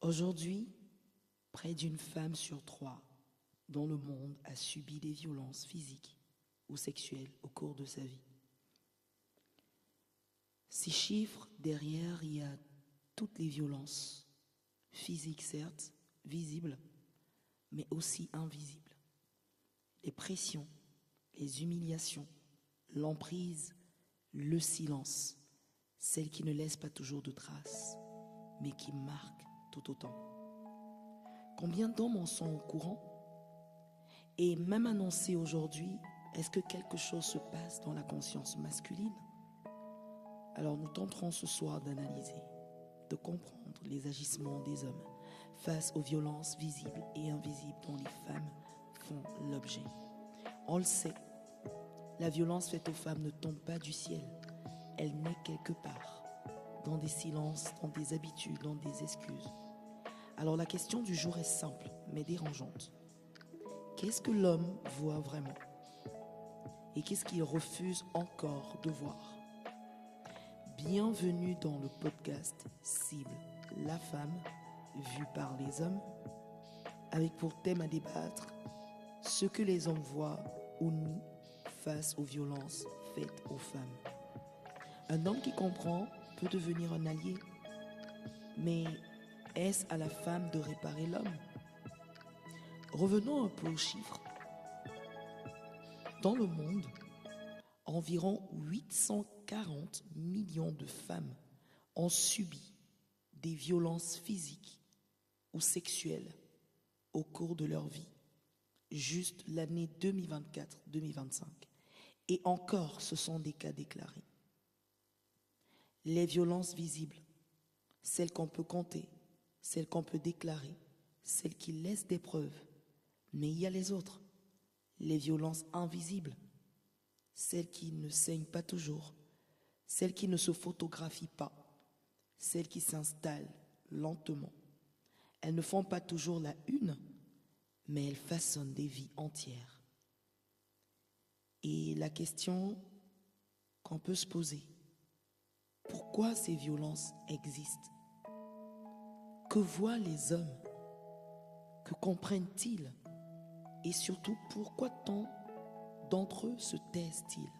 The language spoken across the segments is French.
Aujourd'hui, près d'une femme sur trois dans le monde a subi des violences physiques ou sexuelles au cours de sa vie. Ces chiffres, derrière, il y a toutes les violences, physiques certes, visibles, mais aussi invisibles. Les pressions, les humiliations, l'emprise, le silence, celles qui ne laissent pas toujours de traces, mais qui marquent tout autant. Combien d'hommes en sont au courant? Et même annoncé aujourd'hui, est-ce que quelque chose se passe dans la conscience masculine? Alors nous tenterons ce soir d'analyser, de comprendre les agissements des hommes face aux violences visibles et invisibles dont les femmes font l'objet. On le sait, la violence faite aux femmes ne tombe pas du ciel, elle naît quelque part, dans des silences, dans des habitudes, dans des excuses. Alors la question du jour est simple, mais dérangeante. Qu'est-ce que l'homme voit vraiment? Et qu'est-ce qu'il refuse encore de voir? Bienvenue dans le podcast Cible, la femme vue par les hommes, avec pour thème à débattre ce que les hommes voient ou nient face aux violences faites aux femmes. Un homme qui comprend peut devenir un allié, mais est-ce à la femme de réparer l'homme? Revenons un peu aux chiffres. Dans le monde, environ 840 millions de femmes ont subi des violences physiques ou sexuelles au cours de leur vie, juste l'année 2024-2025. Et encore, ce sont des cas déclarés. Les violences visibles, celles qu'on peut compter, celles qu'on peut déclarer, celles qui laissent des preuves. Mais il y a les autres, les violences invisibles, celles qui ne saignent pas toujours, celles qui ne se photographient pas, celles qui s'installent lentement. Elles ne font pas toujours la une, mais elles façonnent des vies entières. Et la question qu'on peut se poser, pourquoi ces violences existent? Que voient les hommes? Que comprennent-ils? Et surtout, pourquoi tant d'entre eux se taisent-ils?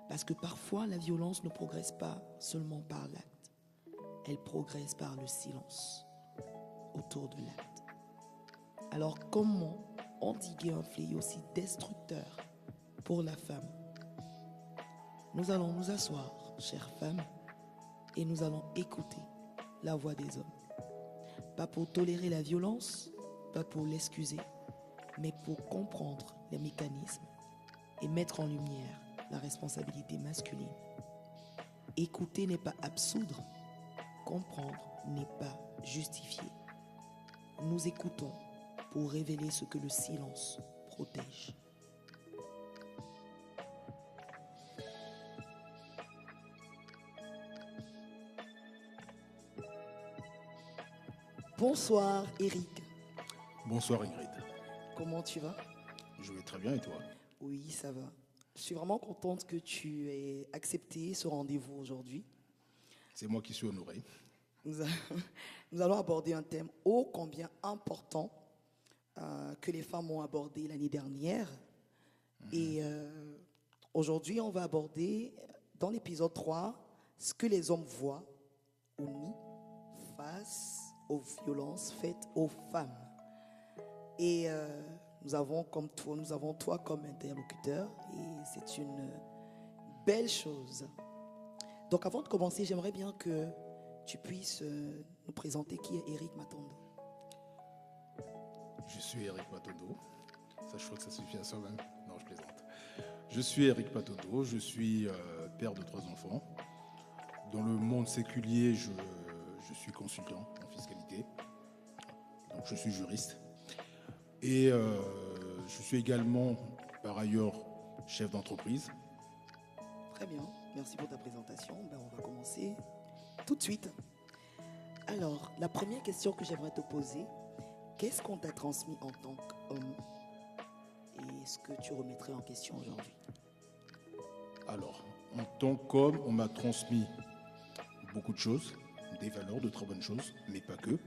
Parce que parfois, la violence ne progresse pas seulement par l'acte, elle progresse par le silence autour de l'acte. Alors, comment endiguer un fléau aussi destructeur pour la femme? Nous allons nous asseoir, chères femmes, et nous allons écouter la voix des hommes. Pas pour tolérer la violence, pas pour l'excuser, mais pour comprendre les mécanismes et mettre en lumière la responsabilité masculine. Écouter n'est pas absoudre, comprendre n'est pas justifier. Nous écoutons pour révéler ce que le silence protège. Bonsoir Eric. Bonsoir Ingrid. Comment tu vas? Je vais très bien et toi? Oui, ça va. Je suis vraiment contente que tu aies accepté ce rendez-vous aujourd'hui. C'est moi qui suis honoré. Nous, a- nous allons aborder un thème ô combien important que les femmes ont abordé l'année dernière. Et aujourd'hui, on va aborder dans l'épisode 3 ce que les hommes voient ou nient face aux violences faites aux femmes. Et nous avons toi comme interlocuteur et c'est une belle chose. Donc avant de commencer, j'aimerais bien que tu puisses nous présenter qui est Eric Matondo. Je suis Eric Matondo. Ça, je crois que ça suffit à soi-même. Non, je plaisante. Je suis Eric Matondo. Je suis père de 3 enfants. Dans le monde séculier, je suis consultant en fiscalité. Donc, je suis juriste. Et je suis également, par ailleurs, chef d'entreprise. Très bien, merci pour ta présentation. On va commencer tout de suite. Alors, la première question que j'aimerais te poser, qu'est-ce qu'on t'a transmis en tant qu'homme et ce que tu remettrais en question aujourd'hui? Alors, en tant qu'homme, on m'a transmis beaucoup de choses, des valeurs, de très bonnes choses, mais pas que.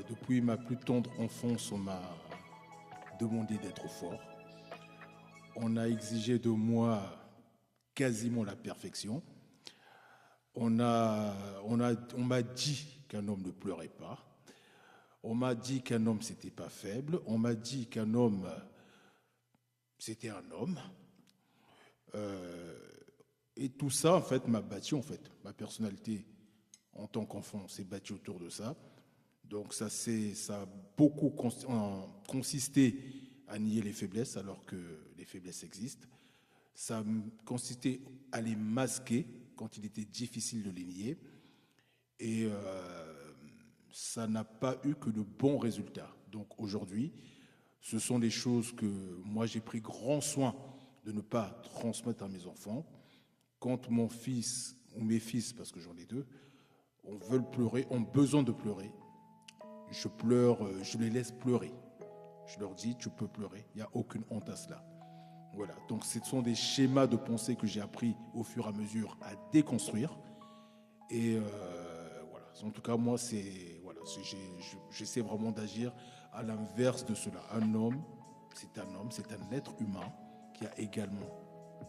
Depuis ma plus tendre enfance, on m'a demandé d'être fort. On a exigé de moi quasiment la perfection. On m'a dit qu'un homme ne pleurait pas. On m'a dit qu'un homme, c'était pas faible. On m'a dit qu'un homme, c'était un homme. Et tout ça, en fait, m'a battu, en fait. Ma personnalité, en tant qu'enfant, s'est battue autour de ça. Donc, ça a beaucoup consisté à nier les faiblesses, alors que les faiblesses existent. Ça a consisté à les masquer quand il était difficile de les nier. Et ça n'a pas eu que de bons résultats. Donc aujourd'hui, ce sont des choses que moi j'ai pris grand soin de ne pas transmettre à mes enfants. Quand mon fils ou mes fils, parce que j'en ai deux, veulent pleurer, ont besoin de pleurer, je pleure, je les laisse pleurer. Je leur dis, tu peux pleurer, il n'y a aucune honte à cela. Voilà, donc ce sont des schémas de pensée que j'ai appris au fur et à mesure à déconstruire. Et voilà, en tout cas, moi, j'essaie vraiment d'agir à l'inverse de cela. Un homme, c'est un être humain qui a également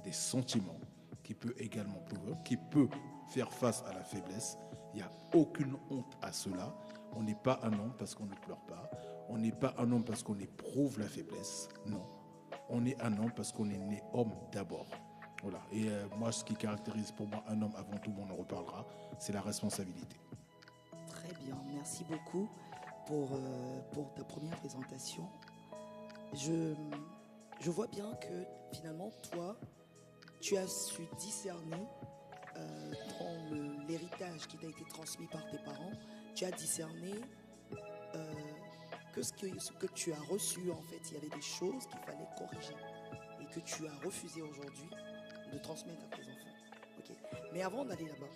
des sentiments, qui peut également pleurer, qui peut faire face à la faiblesse. Il n'y a aucune honte à cela. On n'est pas un homme parce qu'on ne pleure pas. On n'est pas un homme parce qu'on éprouve la faiblesse. Non. On est un homme parce qu'on est né homme d'abord. Voilà. Et moi, ce qui caractérise pour moi un homme, avant tout, on en reparlera, c'est la responsabilité. Très bien, merci beaucoup pour ta première présentation. Je vois bien que finalement, toi, tu as su discerner dans l'héritage qui t'a été transmis par tes parents, tu as discerné que ce que tu as reçu, en fait, il y avait des choses qu'il fallait corriger et que tu as refusé aujourd'hui de transmettre à tes enfants. Okay. Mais avant d'aller là-bas,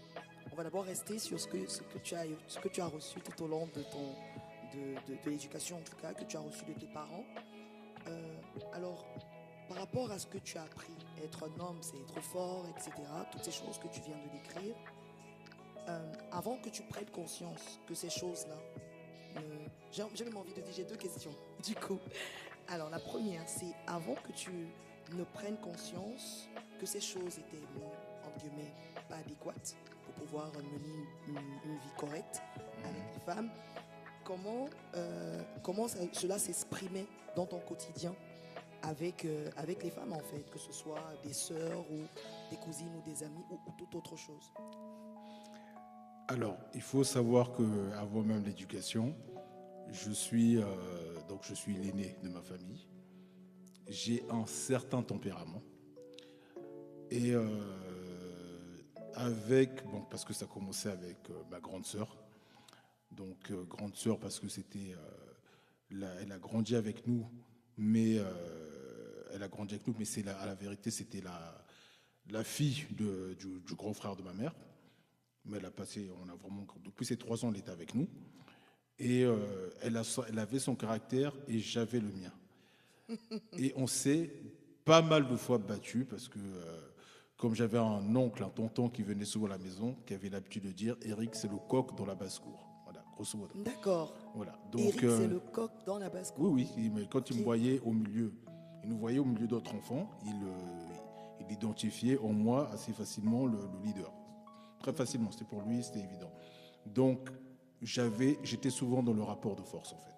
on va d'abord rester sur ce que tu as reçu tout au long de l'éducation, en tout cas, que tu as reçu de tes parents. Alors, par rapport à ce que tu as appris, être un homme, c'est être fort, etc., toutes ces choses que tu viens de décrire, avant que tu prennes conscience que ces choses-là, j'ai même envie de dire, j'ai deux questions, du coup. Alors, la première, c'est avant que tu ne prennes conscience que ces choses étaient, entre guillemets, pas adéquates pour pouvoir mener une vie correcte avec les femmes, comment cela s'exprimait dans ton quotidien avec les femmes, en fait, que ce soit des sœurs ou des cousines ou des amis ou toute autre chose? Alors, il faut savoir qu'avant même l'éducation, je suis l'aîné de ma famille. J'ai un certain tempérament. Et parce que ça commençait avec ma grande sœur. Donc, grande sœur parce que elle a grandi avec nous, mais à la vérité, c'était la fille du grand frère de ma mère. Mais depuis ses 3 ans, elle était avec nous. Et elle avait son caractère et j'avais le mien. Et on s'est pas mal de fois battus parce que, comme j'avais un oncle, un tonton qui venait souvent à la maison, qui avait l'habitude de dire « Eric, c'est le coq dans la basse-cour ». Voilà, grosso modo. D'accord. Voilà. Donc, Eric, c'est le coq dans la basse-cour. Oui, mais quand il me voyait au milieu, il nous voyait au milieu d'autres enfants, il identifiait en moi assez facilement le leader. Très facilement, c'était pour lui, c'était évident. Donc, j'étais souvent dans le rapport de force, en fait.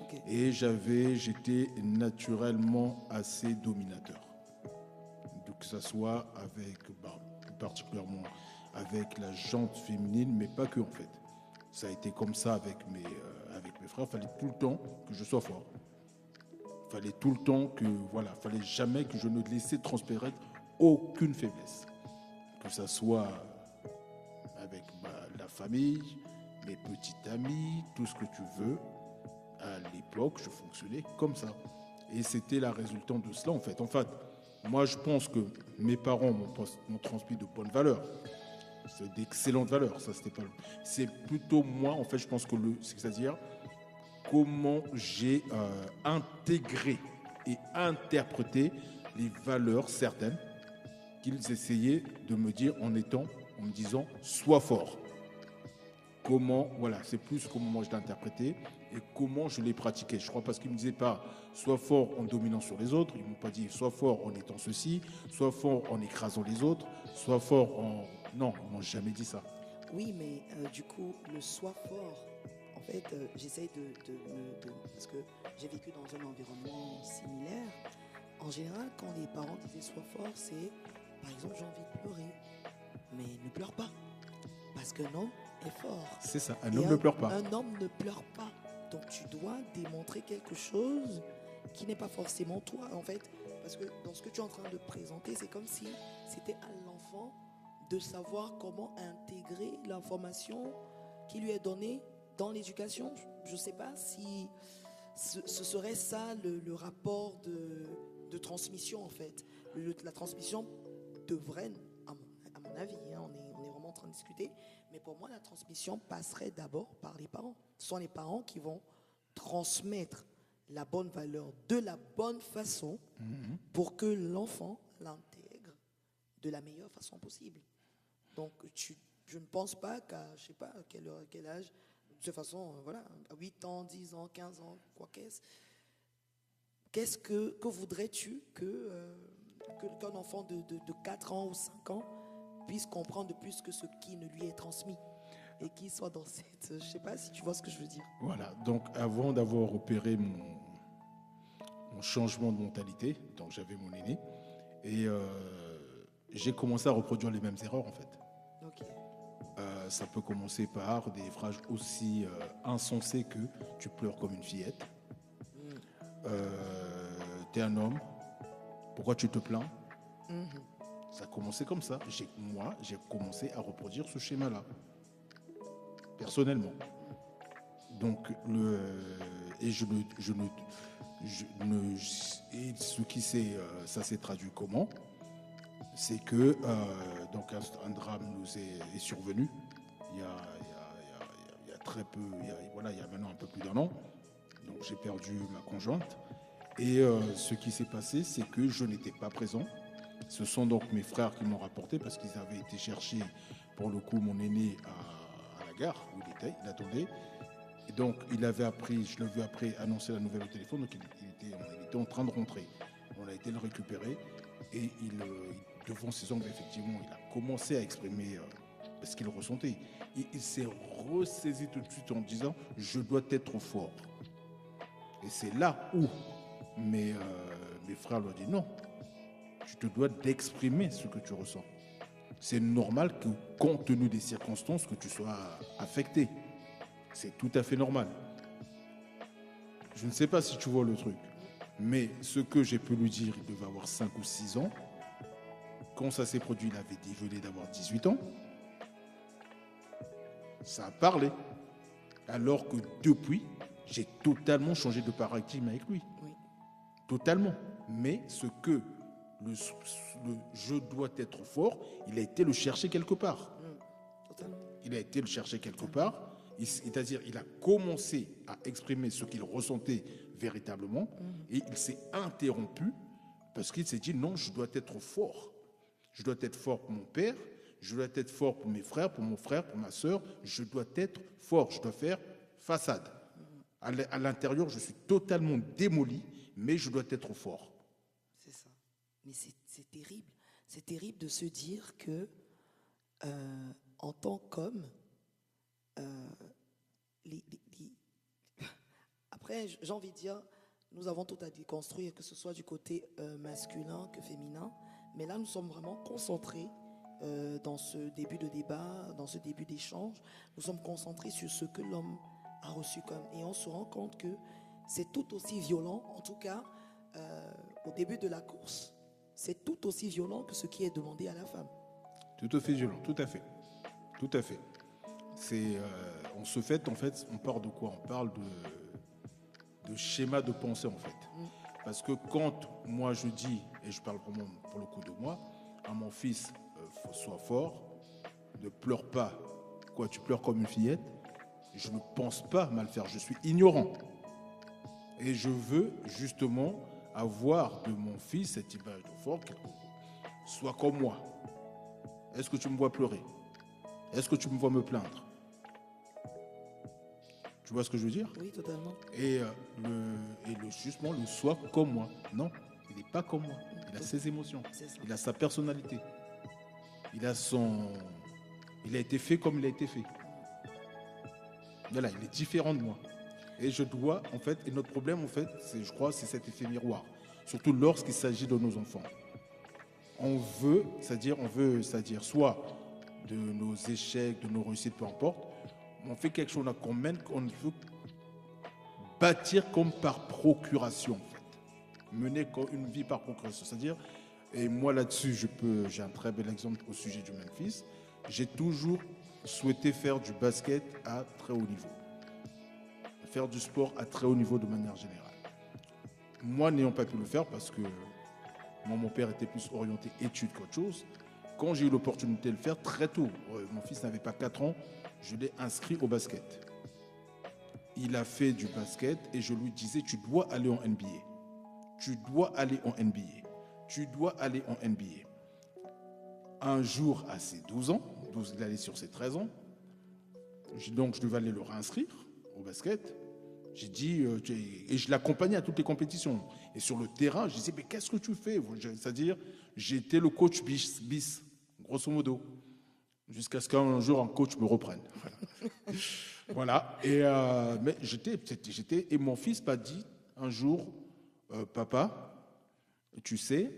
Okay. Et j'étais naturellement assez dominateur. Donc, que ce soit particulièrement avec la gente féminine, mais pas que, en fait. Ça a été comme ça avec mes frères. Il fallait tout le temps que je sois fort. Il fallait tout le temps fallait jamais que je ne laissais transparaître aucune faiblesse. Que ce soit avec la famille, mes petites amies, tout ce que tu veux. À l'époque, je fonctionnais comme ça. Et c'était la résultante de cela, en fait. En fait, moi, je pense que mes parents m'ont transmis de bonnes valeurs. C'est d'excellentes valeurs. Ça, c'est plutôt moi, en fait, je pense que c'est-à-dire comment j'ai intégré et interprété les valeurs certaines qu'ils essayaient de me dire en me disant « sois fort ». comment, voilà, c'est plus comment moi je l'ai interprété et comment je l'ai pratiqué. Je crois parce qu'ils ne me disaient pas sois fort en dominant sur les autres, ils ne m'ont pas dit sois fort en étant ceci, sois fort en écrasant les autres, sois fort en... Non, ils ne m'ont jamais dit ça. Oui, mais du coup, le soi fort, en fait, j'essaye parce que j'ai vécu dans un environnement similaire. En général, quand les parents disaient sois fort, c'est, par exemple, j'ai envie de pleurer, mais ne pleure pas, parce qu'un homme est fort. C'est ça, un homme ne pleure pas. Un homme ne pleure pas. Donc tu dois démontrer quelque chose qui n'est pas forcément toi, en fait. Parce que dans ce que tu es en train de présenter, c'est comme si c'était à l'enfant de savoir comment intégrer l'information qui lui est donnée dans l'éducation. Je ne sais pas si ce serait ça le rapport de transmission, en fait. La transmission devrait, à mon avis, hein, on est vraiment en train de discuter, mais pour moi, la transmission passerait d'abord par les parents. Ce sont les parents qui vont transmettre la bonne valeur de la bonne façon pour que l'enfant l'intègre de la meilleure façon possible. Donc, je ne pense pas qu'à, je ne sais pas, quel âge, de toute façon, voilà, à 8 ans, 10 ans, 15 ans, quoi qu'est-ce que voudrais-tu qu'un enfant de 4 ans ou 5 ans puisse comprendre de plus que ce qui ne lui est transmis et qu'il soit dans cette... Je ne sais pas si tu vois ce que je veux dire. Voilà, donc avant d'avoir opéré mon changement de mentalité, donc j'avais mon aîné, et j'ai commencé à reproduire les mêmes erreurs en fait. Ok. Ça peut commencer par des phrases aussi insensées que tu pleures comme une fillette. T'es un homme, pourquoi tu te plains? Ça a commencé comme ça. Moi, j'ai commencé à reproduire ce schéma-là, personnellement. Donc, et ce qui ça s'est traduit comment? C'est que donc un drame nous est survenu il y a très peu, il y a maintenant un peu plus d'1 an. Donc j'ai perdu ma conjointe. Et ce qui s'est passé, c'est que je n'étais pas présent. Ce sont donc mes frères qui m'ont rapporté parce qu'ils avaient été chercher, pour le coup, mon aîné à la gare où il attendait. Et donc il avait appris, je l'ai vu après annoncer la nouvelle au téléphone, donc il était en train de rentrer. On a été le récupérer et devant ses ongles, effectivement, il a commencé à exprimer ce qu'il ressentait. Il s'est ressaisi tout de suite en disant « je dois être fort ». Et c'est là où mes frères lui ont dit « non, tu te dois d'exprimer ce que tu ressens. C'est normal que, compte tenu des circonstances, que tu sois affecté. C'est tout à fait normal. » Je ne sais pas si tu vois le truc, mais ce que j'ai pu lui dire, il devait avoir 5 ou 6 ans. Quand ça s'est produit, il venait d'avoir 18 ans. Ça a parlé. Alors que depuis, j'ai totalement changé de paradigme avec lui. Oui. Totalement. Mais ce que je dois être fort, il a été le chercher quelque part. Totalement. Il a été le chercher quelque part. C'est-à-dire, il a commencé à exprimer ce qu'il ressentait véritablement. Et il s'est interrompu parce qu'il s'est dit non, je dois être fort. Je dois être fort pour mon père, je dois être fort pour mes frères, pour mon frère, pour ma sœur. Je dois être fort, je dois faire façade. À l'intérieur, je suis totalement démoli, mais je dois être fort. C'est ça. Mais c'est terrible. C'est terrible de se dire que, en tant qu'homme, après, j'ai envie de dire, nous avons tout à déconstruire, que ce soit du côté masculin que féminin. Mais là, nous sommes vraiment concentrés dans ce début de débat, dans ce début d'échange. Nous sommes concentrés sur ce que l'homme a reçu comme. Et on se rend compte que c'est tout aussi violent, en tout cas au début de la course, c'est tout aussi violent que ce qui est demandé à la femme. Tout à fait violent, tout à fait. Tout à fait. C'est, en fait, on parle de quoi? On parle de schéma de pensée, en fait. Parce que quand moi je dis, et je parle pour le coup de moi, à mon fils, sois fort, ne pleure pas. Quoi, tu pleures comme une fillette? Je ne pense pas mal faire, je suis ignorant. Et je veux justement avoir de mon fils cette image de fort, sois comme moi. Est-ce que tu me vois pleurer? Est-ce que tu me vois me plaindre? Tu vois ce que je veux dire? Oui, totalement. Et, justement, le soit comme moi. Non, il n'est pas comme moi. Il a ses émotions. C'est ça. Il a sa personnalité. Il a été fait comme il a été fait. Voilà, il est différent de moi. Et je dois, en fait, et notre problème, en fait, je crois, c'est cet effet miroir. Surtout lorsqu'il s'agit de nos enfants. On veut, c'est-à-dire soit de nos échecs, de nos réussites, peu importe, on fait quelque chose qu'on mène, qu'on veut bâtir comme par procuration, en fait. Mener comme une vie par procuration. C'est-à-dire, et moi là-dessus, j'ai un très bel exemple au sujet du Memphis. J'ai toujours souhaité faire du basket à très haut niveau. Faire du sport à très haut niveau de manière générale. Moi, n'ayant pas pu le faire parce que mon père était plus orienté études qu'autre chose, quand j'ai eu l'opportunité de le faire très tôt, mon fils n'avait pas 4 ans, je l'ai inscrit au basket. Il a fait du basket et je lui disais, tu dois aller en NBA. Tu dois aller en NBA. Tu dois aller en NBA. Un jour, à ses 12 ans, il allait sur ses 13 ans, donc je devais aller le réinscrire au basket. J'ai dit, et je l'accompagnais à toutes les compétitions. Et sur le terrain, je disais, mais qu'est-ce que tu fais? C'est-à-dire, j'étais le coach bis, grosso modo. Jusqu'à ce qu'un jour, un coach me reprenne. Voilà. Mais et mon fils m'a dit un jour, papa, tu sais,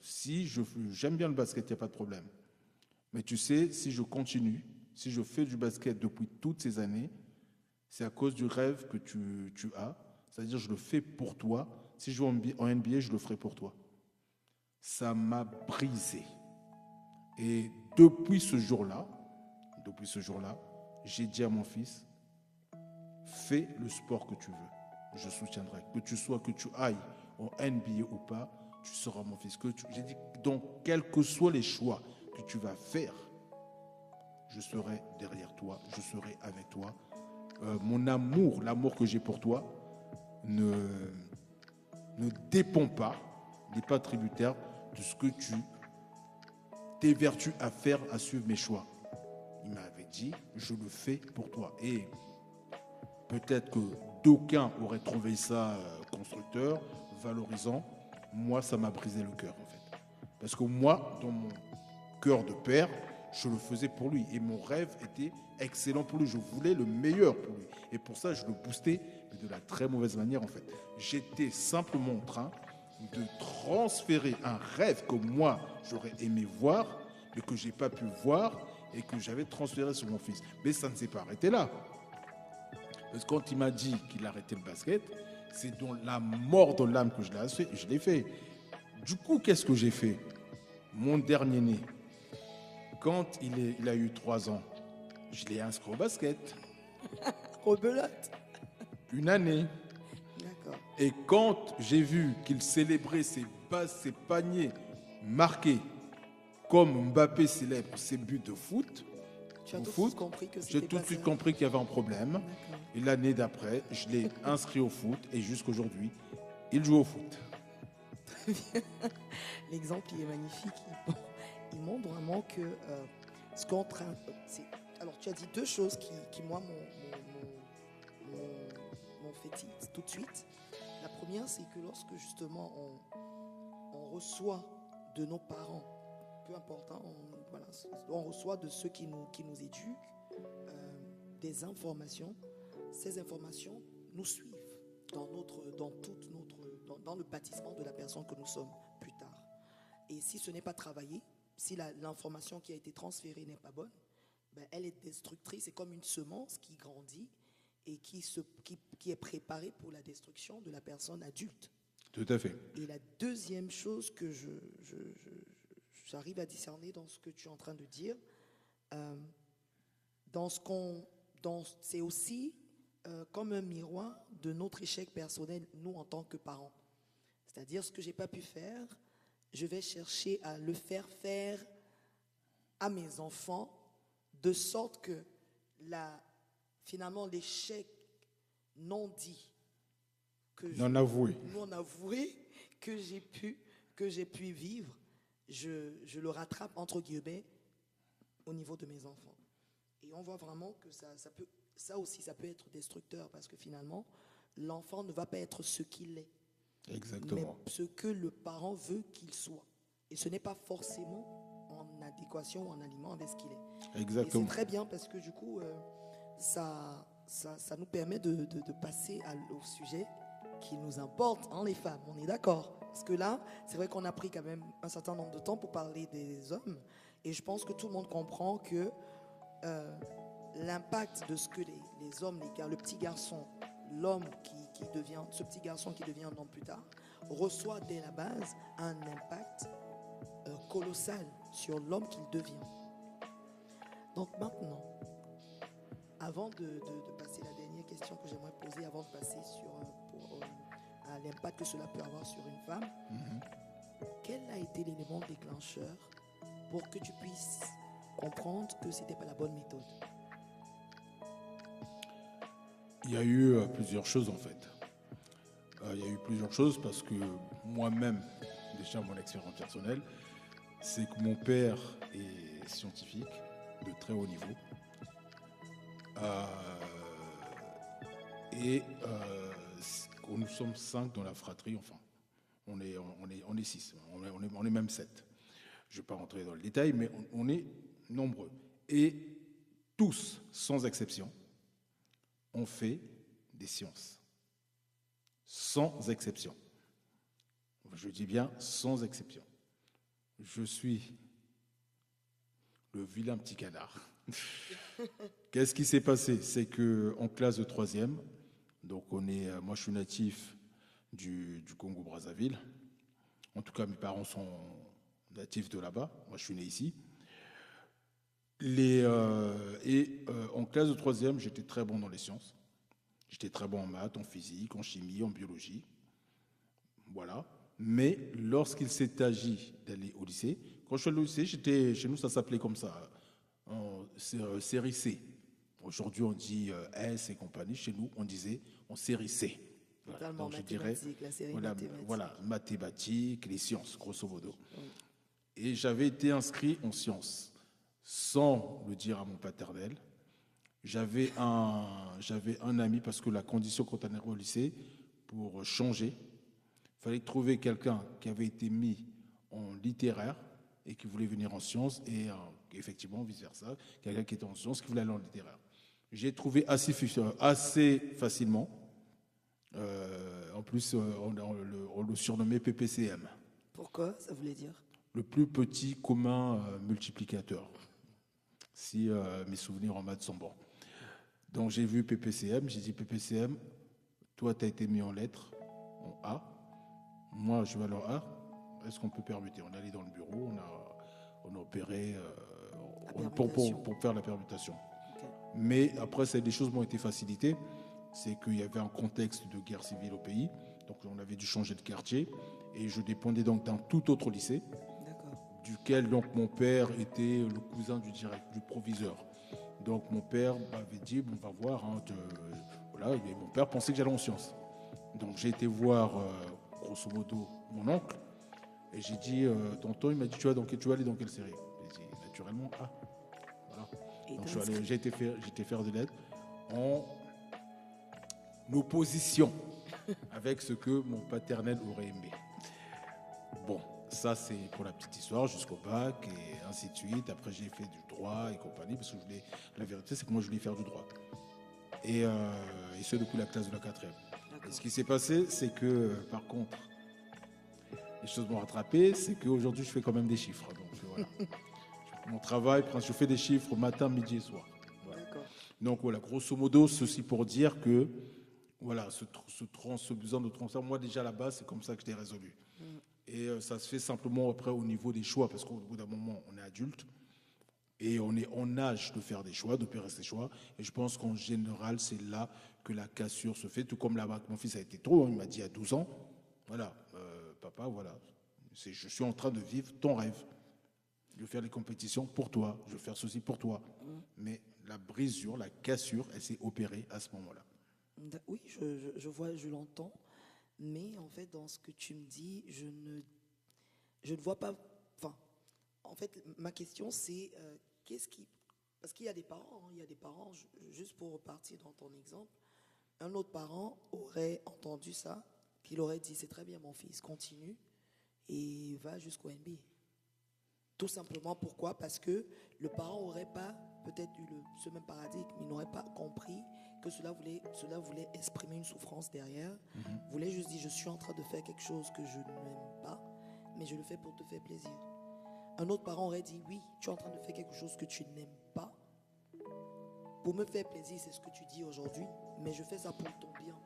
si j'aime bien le basket, il n'y a pas de problème. Mais tu sais, si je continue, si je fais du basket depuis toutes ces années, c'est à cause du rêve que tu as. C'est-à-dire, je le fais pour toi. Si je vais en NBA, je le ferai pour toi. Ça m'a brisé. Et depuis ce jour-là, j'ai dit à mon fils, fais le sport que tu veux. Je soutiendrai. Que tu ailles en NBA ou pas, tu seras mon fils. J'ai dit, donc, quels que soient les choix que tu vas faire, je serai derrière toi, je serai avec toi. Mon amour, l'amour que j'ai pour toi, ne dépend pas, n'est pas tributaire de ce que tu t'évertues à faire, à suivre mes choix. Il m'avait dit, je le fais pour toi. Et peut-être que d'aucuns auraient trouvé ça constructeur, valorisant. Moi, ça m'a brisé le cœur, en fait. Parce que moi, dans mon cœur de père, je le faisais pour lui. Et mon rêve était excellent pour lui. Je voulais le meilleur pour lui. Et pour ça, je le boostais, mais de la très mauvaise manière, en fait. J'étais simplement en train de transférer un rêve que moi, j'aurais aimé voir, mais que je n'ai pas pu voir et que j'avais transféré sur mon fils. Mais ça ne s'est pas arrêté là. Parce que quand il m'a dit qu'il arrêtait le basket, c'est dans la mort de l'âme que je l'ai fait. Du coup, qu'est-ce que j'ai fait? Mon dernier né, quand il a eu 3 ans, je l'ai inscrit au basket. Rebelote. Une année. D'accord. Et quand j'ai vu qu'il célébrait ses paniers marqués, comme Mbappé célèbre ses buts de foot, Tu as tout de suite compris que c'était j'ai tout de suite compris qu'il y avait un problème. D'accord. Et l'année d'après, je l'ai inscrit au foot et jusqu'aujourd'hui, il joue au foot. Très bien. L'exemple, il est magnifique. Il montre vraiment que ce qu'on train. Alors, tu as dit 2 choses qui moi, m'ont fait tilt tout de suite. La première, c'est que lorsque justement on reçoit de nos parents, peu importe, hein, on reçoit de ceux qui nous éduquent des informations. Ces informations nous suivent dans le bâtissement de la personne que nous sommes plus tard. Et si ce n'est pas travaillé, si l'information qui a été transférée n'est pas bonne, ben elle est destructrice. C'est comme une semence qui grandit et qui est préparée pour la destruction de la personne adulte. Tout à fait. Et la deuxième chose que j'arrive à discerner dans ce que tu es en train de dire, c'est aussi comme un miroir de notre échec personnel, nous en tant que parents. C'est-à-dire ce que je n'ai pas pu faire, je vais chercher à le faire à mes enfants, de sorte que finalement l'échec non dit, Non avoué que j'ai pu vivre, je le rattrape entre guillemets au niveau de mes enfants. Et on voit vraiment que ça peut ça aussi, ça peut être destructeur parce que finalement, l'enfant ne va pas être ce qu'il est, mais Exactement. ce que le parent veut qu'il soit. Et ce n'est pas forcément en adéquation ou en aliment avec ce qu'il est. Et c'est Exactement. très bien parce que du coup, ça nous permet de passer au sujet qui nous importe, hein, les femmes. On est d'accord. Parce que là, c'est vrai qu'on a pris quand même un certain nombre de temps pour parler des hommes. Et je pense que tout le monde comprend que l'impact de ce que les hommes, le petit garçon, l'homme qui devient, ce petit garçon qui devient un homme plus tard, reçoit dès la base un impact colossal sur l'homme qu'il devient. Donc maintenant, avant de passer la dernière question que j'aimerais poser, avant de passer à l'impact que cela peut avoir sur une femme, quel a été l'élément déclencheur pour que tu puisses comprendre que ce n'était pas la bonne méthode? Il y a eu plusieurs choses en fait. Il y a eu plusieurs choses parce que moi-même, déjà mon expérience personnelle, c'est que mon père est scientifique de très haut niveau. Nous sommes 5 dans la fratrie, enfin, on est 6, on est même 7. Je ne vais pas rentrer dans le détail, mais on est nombreux. Et tous, sans exception, ont fait des sciences. Sans exception. Je dis bien sans exception. Je suis le vilain petit canard. Qu'est-ce qui s'est passé? C'est qu'en classe de 3e, donc moi je suis natif du Congo-Brazzaville. En tout cas, mes parents sont natifs de là-bas. Moi, je suis né ici. En classe de 3e, j'étais très bon dans les sciences. J'étais très bon en maths, en physique, en chimie, en biologie. Voilà. Mais lorsqu'il s'est agi d'aller au lycée, quand je suis allé au lycée, chez nous, ça s'appelait comme ça, en série C. Aujourd'hui, on dit S et compagnie. Chez nous, on disait en série C. Voilà. Donc, je dirais, la série voilà, mathématiques, les sciences, grosso modo. Oui. Et j'avais été inscrit en sciences, sans le dire à mon paternel. J'avais un ami, parce que la condition quand on est au lycée, pour changer, il fallait trouver quelqu'un qui avait été mis en littéraire et qui voulait venir en sciences, et effectivement, vice-versa, quelqu'un qui était en sciences qui voulait aller en littéraire. J'ai trouvé assez facilement. En plus, on le surnommait PPCM. Pourquoi? Ça voulait dire? Le plus petit commun multiplicateur, si mes souvenirs en maths sont bons. Donc j'ai vu PPCM, j'ai dit PPCM, toi tu as été mis en lettres, en A, moi je vais à leur A, est-ce qu'on peut permuter? On est allé dans le bureau, on a opéré pour faire la permutation. Okay. Mais après, des choses m'ont été facilitées, c'est qu'il y avait un contexte de guerre civile au pays, donc on avait dû changer de quartier, et je dépendais donc d'un tout autre lycée, duquel donc mon père était le cousin du proviseur. Donc mon père m'avait dit, on va voir, hein, voilà, et mon père pensait que j'allais en sciences. Donc j'ai été voir, grosso modo, mon oncle, et j'ai dit, tonton, il m'a dit, tu vas aller dans quelle série? J'ai dit, naturellement, A. Voilà. Donc j'ai été faire des lettres en opposition avec ce que mon paternel aurait aimé. Bon, ça c'est pour la petite histoire jusqu'au bac et ainsi de suite. Après j'ai fait du droit et compagnie parce que la vérité c'est que moi je voulais faire du droit. Et ce depuis la classe de la 4e. Et ce qui s'est passé c'est que par contre, les choses m'ont rattrapé, c'est qu'aujourd'hui je fais quand même des chiffres. Donc voilà. Mon travail, je fais des chiffres matin, midi et soir. Voilà. Donc voilà, grosso modo, ceci pour dire que voilà, ce besoin de transfert, moi déjà là-bas c'est comme ça que je l'ai résolu. Et ça se fait simplement après au niveau des choix, parce qu'au bout d'un moment, on est adulte et on est en âge de faire des choix, d'opérer ces choix. Et je pense qu'en général, c'est là que la cassure se fait. Tout comme là-bas, mon fils a été trop, il m'a dit à 12 ans, voilà, papa, voilà, je suis en train de vivre ton rêve. Je veux faire les compétitions pour toi, je veux faire ceci pour toi. Mais la brisure, la cassure, elle s'est opérée à ce moment-là. Oui, je vois, je l'entends. Mais en fait, dans ce que tu me dis, je ne vois pas. Enfin, en fait, ma question, c'est qu'est-ce qui Parce qu'il y a des parents, hein, il y a des parents, juste pour repartir dans ton exemple, un autre parent aurait entendu ça, qu'il aurait dit, c'est très bien mon fils, continue et va jusqu'au NBA. Tout simplement pourquoi? Parce que le parent n'aurait pas peut-être eu ce même paradigme, il n'aurait pas compris que cela voulait exprimer une souffrance derrière, voulait juste dire, je suis en train de faire quelque chose que je n'aime pas, mais je le fais pour te faire plaisir. Un autre parent aurait dit, oui, tu es en train de faire quelque chose que tu n'aimes pas. Pour me faire plaisir, c'est ce que tu dis aujourd'hui, mais je fais ça pour ton bien.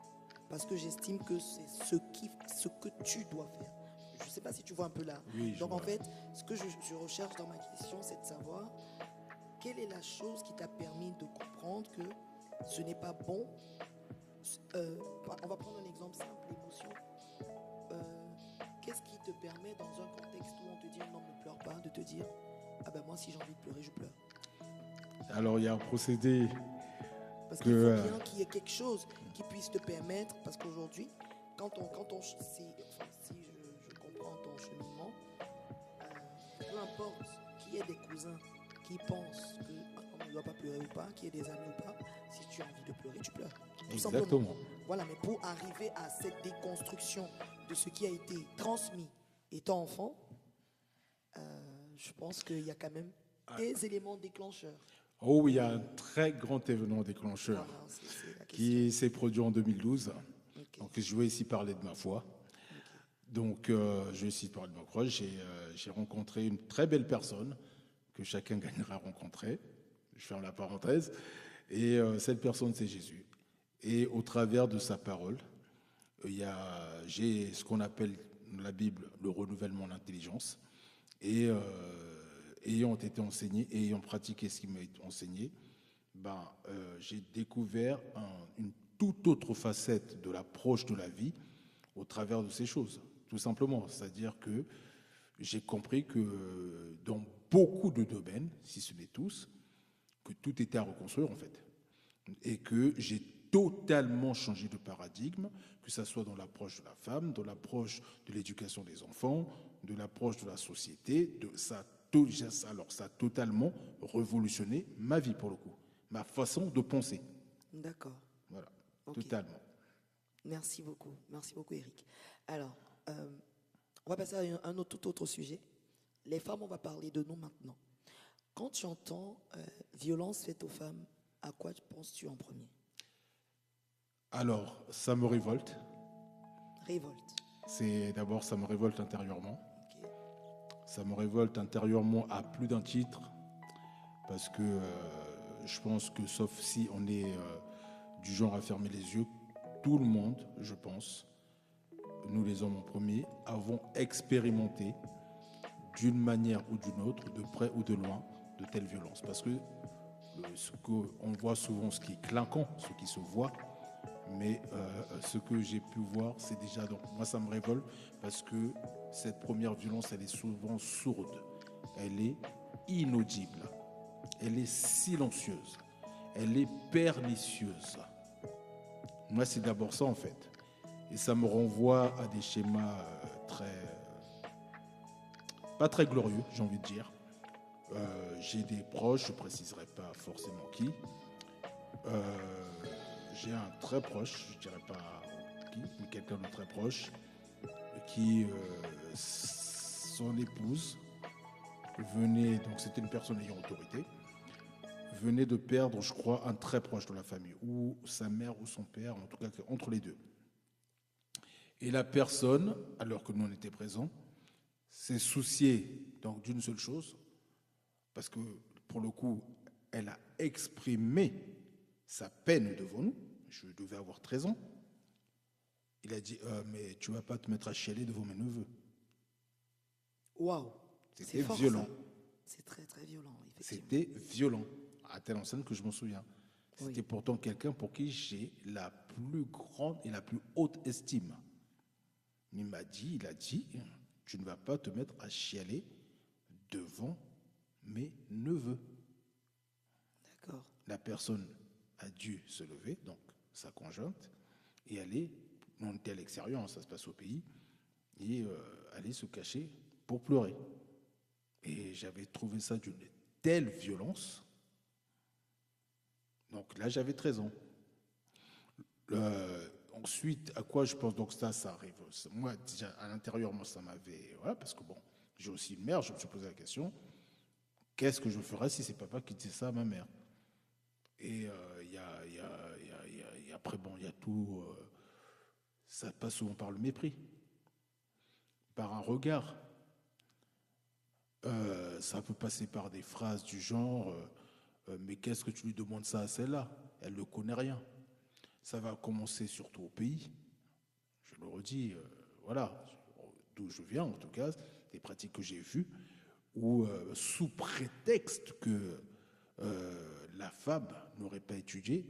Parce que j'estime que c'est ce que tu dois faire. Je ne sais pas si tu vois un peu là. Oui, je Donc en vois. fait, ce que je recherche dans ma question, c'est de savoir quelle est la chose qui t'a permis de comprendre que ce n'est pas bon. On va prendre un exemple simple, l'émotion. Qu'est-ce qui te permet dans un contexte où on te dit non, ne pleure pas, de te dire ah ben moi si j'ai envie de pleurer, je pleure. Alors, il y a un procédé Parce que... qu'il faut bien qu'il y ait quelque chose qui puisse te permettre, parce qu'aujourd'hui, si je comprends ton cheminement, peu importe qu'il y ait des cousins qui pensent qu'on ne doit pas pleurer ou pas, qu'il y ait des amis ou pas, si tu as envie de pleurer, tu pleures. Tout Exactement. simplement. Voilà, mais pour arriver à cette déconstruction de ce qui a été transmis étant enfant, je pense qu'il y a quand même des éléments déclencheurs. Oh, oui, il y a un très grand événement déclencheur Voilà, c'est la question. qui s'est produit en 2012. Ok. Donc, je vais ici parler de ma foi. Donc, je vais ici parler de ma foi. J'ai rencontré une très belle personne que chacun gagnera à rencontrer. Je ferme la parenthèse. Et cette personne, c'est Jésus. Et au travers de sa parole, j'ai ce qu'on appelle dans la Bible le renouvellement de l'intelligence. Et ayant été enseigné et ayant pratiqué ce qui m'a été enseigné, j'ai découvert une toute autre facette de l'approche de la vie au travers de ces choses, tout simplement. C'est-à-dire que j'ai compris que dans beaucoup de domaines, si ce n'est tous, que tout était à reconstruire en fait. Et que j'ai totalement changé de paradigme, que ce soit dans l'approche de la femme, dans l'approche de l'éducation des enfants, de l'approche de la société. Ça a totalement révolutionné ma vie pour le coup, ma façon de penser. D'accord. Voilà, Ok. totalement. Merci beaucoup. Merci beaucoup, Eric. Alors, on va passer à tout autre sujet. Les femmes, on va parler de nous maintenant. Quand tu entends violence faite aux femmes, à quoi penses-tu en premier? Alors, ça me révolte. Révolte. D'abord, ça me révolte intérieurement. Ok. Ça me révolte intérieurement à plus d'un titre, parce que je pense que, sauf si on est du genre à fermer les yeux, tout le monde, je pense, nous les hommes en premier, avons expérimenté d'une manière ou d'une autre, de près ou de loin, de telles violences. Parce que on voit souvent ce qui est clinquant, ce qui se voit, mais ce que j'ai pu voir, c'est déjà... Donc moi, ça me révolte parce que cette première violence, elle est souvent sourde, elle est inaudible, elle est silencieuse, elle est pernicieuse. Moi, c'est d'abord ça, en fait. Et ça me renvoie à des schémas pas très glorieux, j'ai envie de dire. J'ai des proches, je ne préciserai pas forcément qui. J'ai un très proche, je ne dirais pas qui, mais quelqu'un de très proche, qui, son épouse, venait, donc c'était une personne ayant autorité, venait de perdre, je crois, un très proche de la famille, ou sa mère ou son père, en tout cas entre les deux. Et la personne, alors que nous on était présents, s'est souciée donc d'une seule chose, parce que pour le coup, elle a exprimé sa peine devant nous. Je devais avoir 13 ans. Il a dit mais tu vas pas te mettre à chialer devant mes neveux. Waouh. C'était C'est fort, violent. ça. C'est très très violent, effectivement. C'était violent, à telle enseigne que je m'en souviens. C'était Oui. pourtant quelqu'un pour qui j'ai la plus grande et la plus haute estime. Il a dit, tu ne vas pas te mettre à chialer devant mes neveux. D'accord. La personne a dû se lever, donc sa conjointe, et aller, on était à l'extérieur, ça se passe au pays, et aller se cacher pour pleurer. Et j'avais trouvé ça d'une telle violence Donc là, j'avais 13 ans. Ensuite, à quoi je pense? Donc ça arrive. Moi, déjà, à l'intérieur, moi, ça m'avait... Voilà, parce que bon, j'ai aussi une mère, je me suis posé la question, qu'est-ce que je ferais si c'est papa qui disait ça à ma mère? Et après, bon, il y a tout... ça passe souvent par le mépris, par un regard. Ça peut passer par des phrases du genre mais qu'est-ce que tu lui demandes ça à celle-là? Elle ne connaît rien. Ça va commencer surtout au pays. Je le redis, voilà, d'où je viens en tout cas, des pratiques que j'ai vues, où sous prétexte que la femme n'aurait pas étudié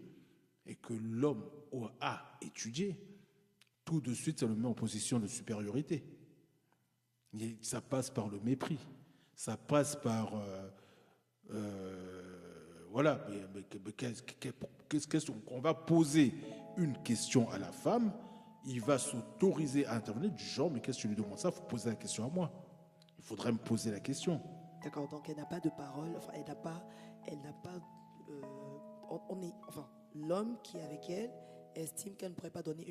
et que l'homme a étudié, tout de suite ça le met en position de supériorité. Et ça passe par le mépris. Ça passe par voilà, qu'est-ce qu'on va poser une question à la femme, il va s'autoriser à intervenir du genre, mais qu'est-ce que tu lui demandes ça? Il faut poser la question à moi. Il faudrait me poser la question. D'accord, donc elle n'a pas de parole, enfin, elle n'a pas, enfin, l'homme qui est avec elle estime qu'elle ne pourrait pas donner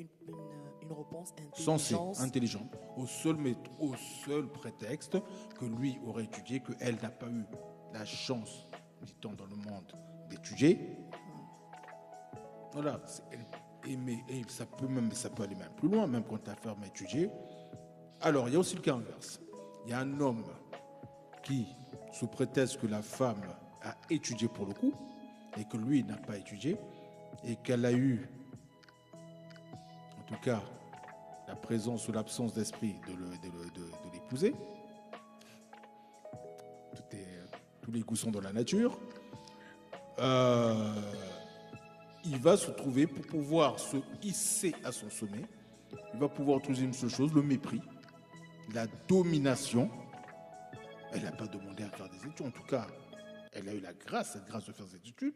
une réponse Sensée, intelligente. intelligente, au seul prétexte que lui aurait étudié, qu'elle n'a pas eu la chance, dit-on dans le monde, d'étudier. Voilà, et ça peut aller même plus loin, même quand ta femme a étudié. Alors, il y a aussi le cas inverse. Il y a un homme qui, sous prétexte que la femme a étudié pour le coup, et que lui n'a pas étudié, et qu'elle a eu, en tout cas, la présence ou l'absence d'esprit de l'épouser. Tous les goûts sont dans la nature. Il va se trouver, pour pouvoir se hisser à son sommet, il va pouvoir trouver une seule chose, le mépris, la domination. Elle n'a pas demandé à faire des études, en tout cas, elle a eu cette grâce de faire des études,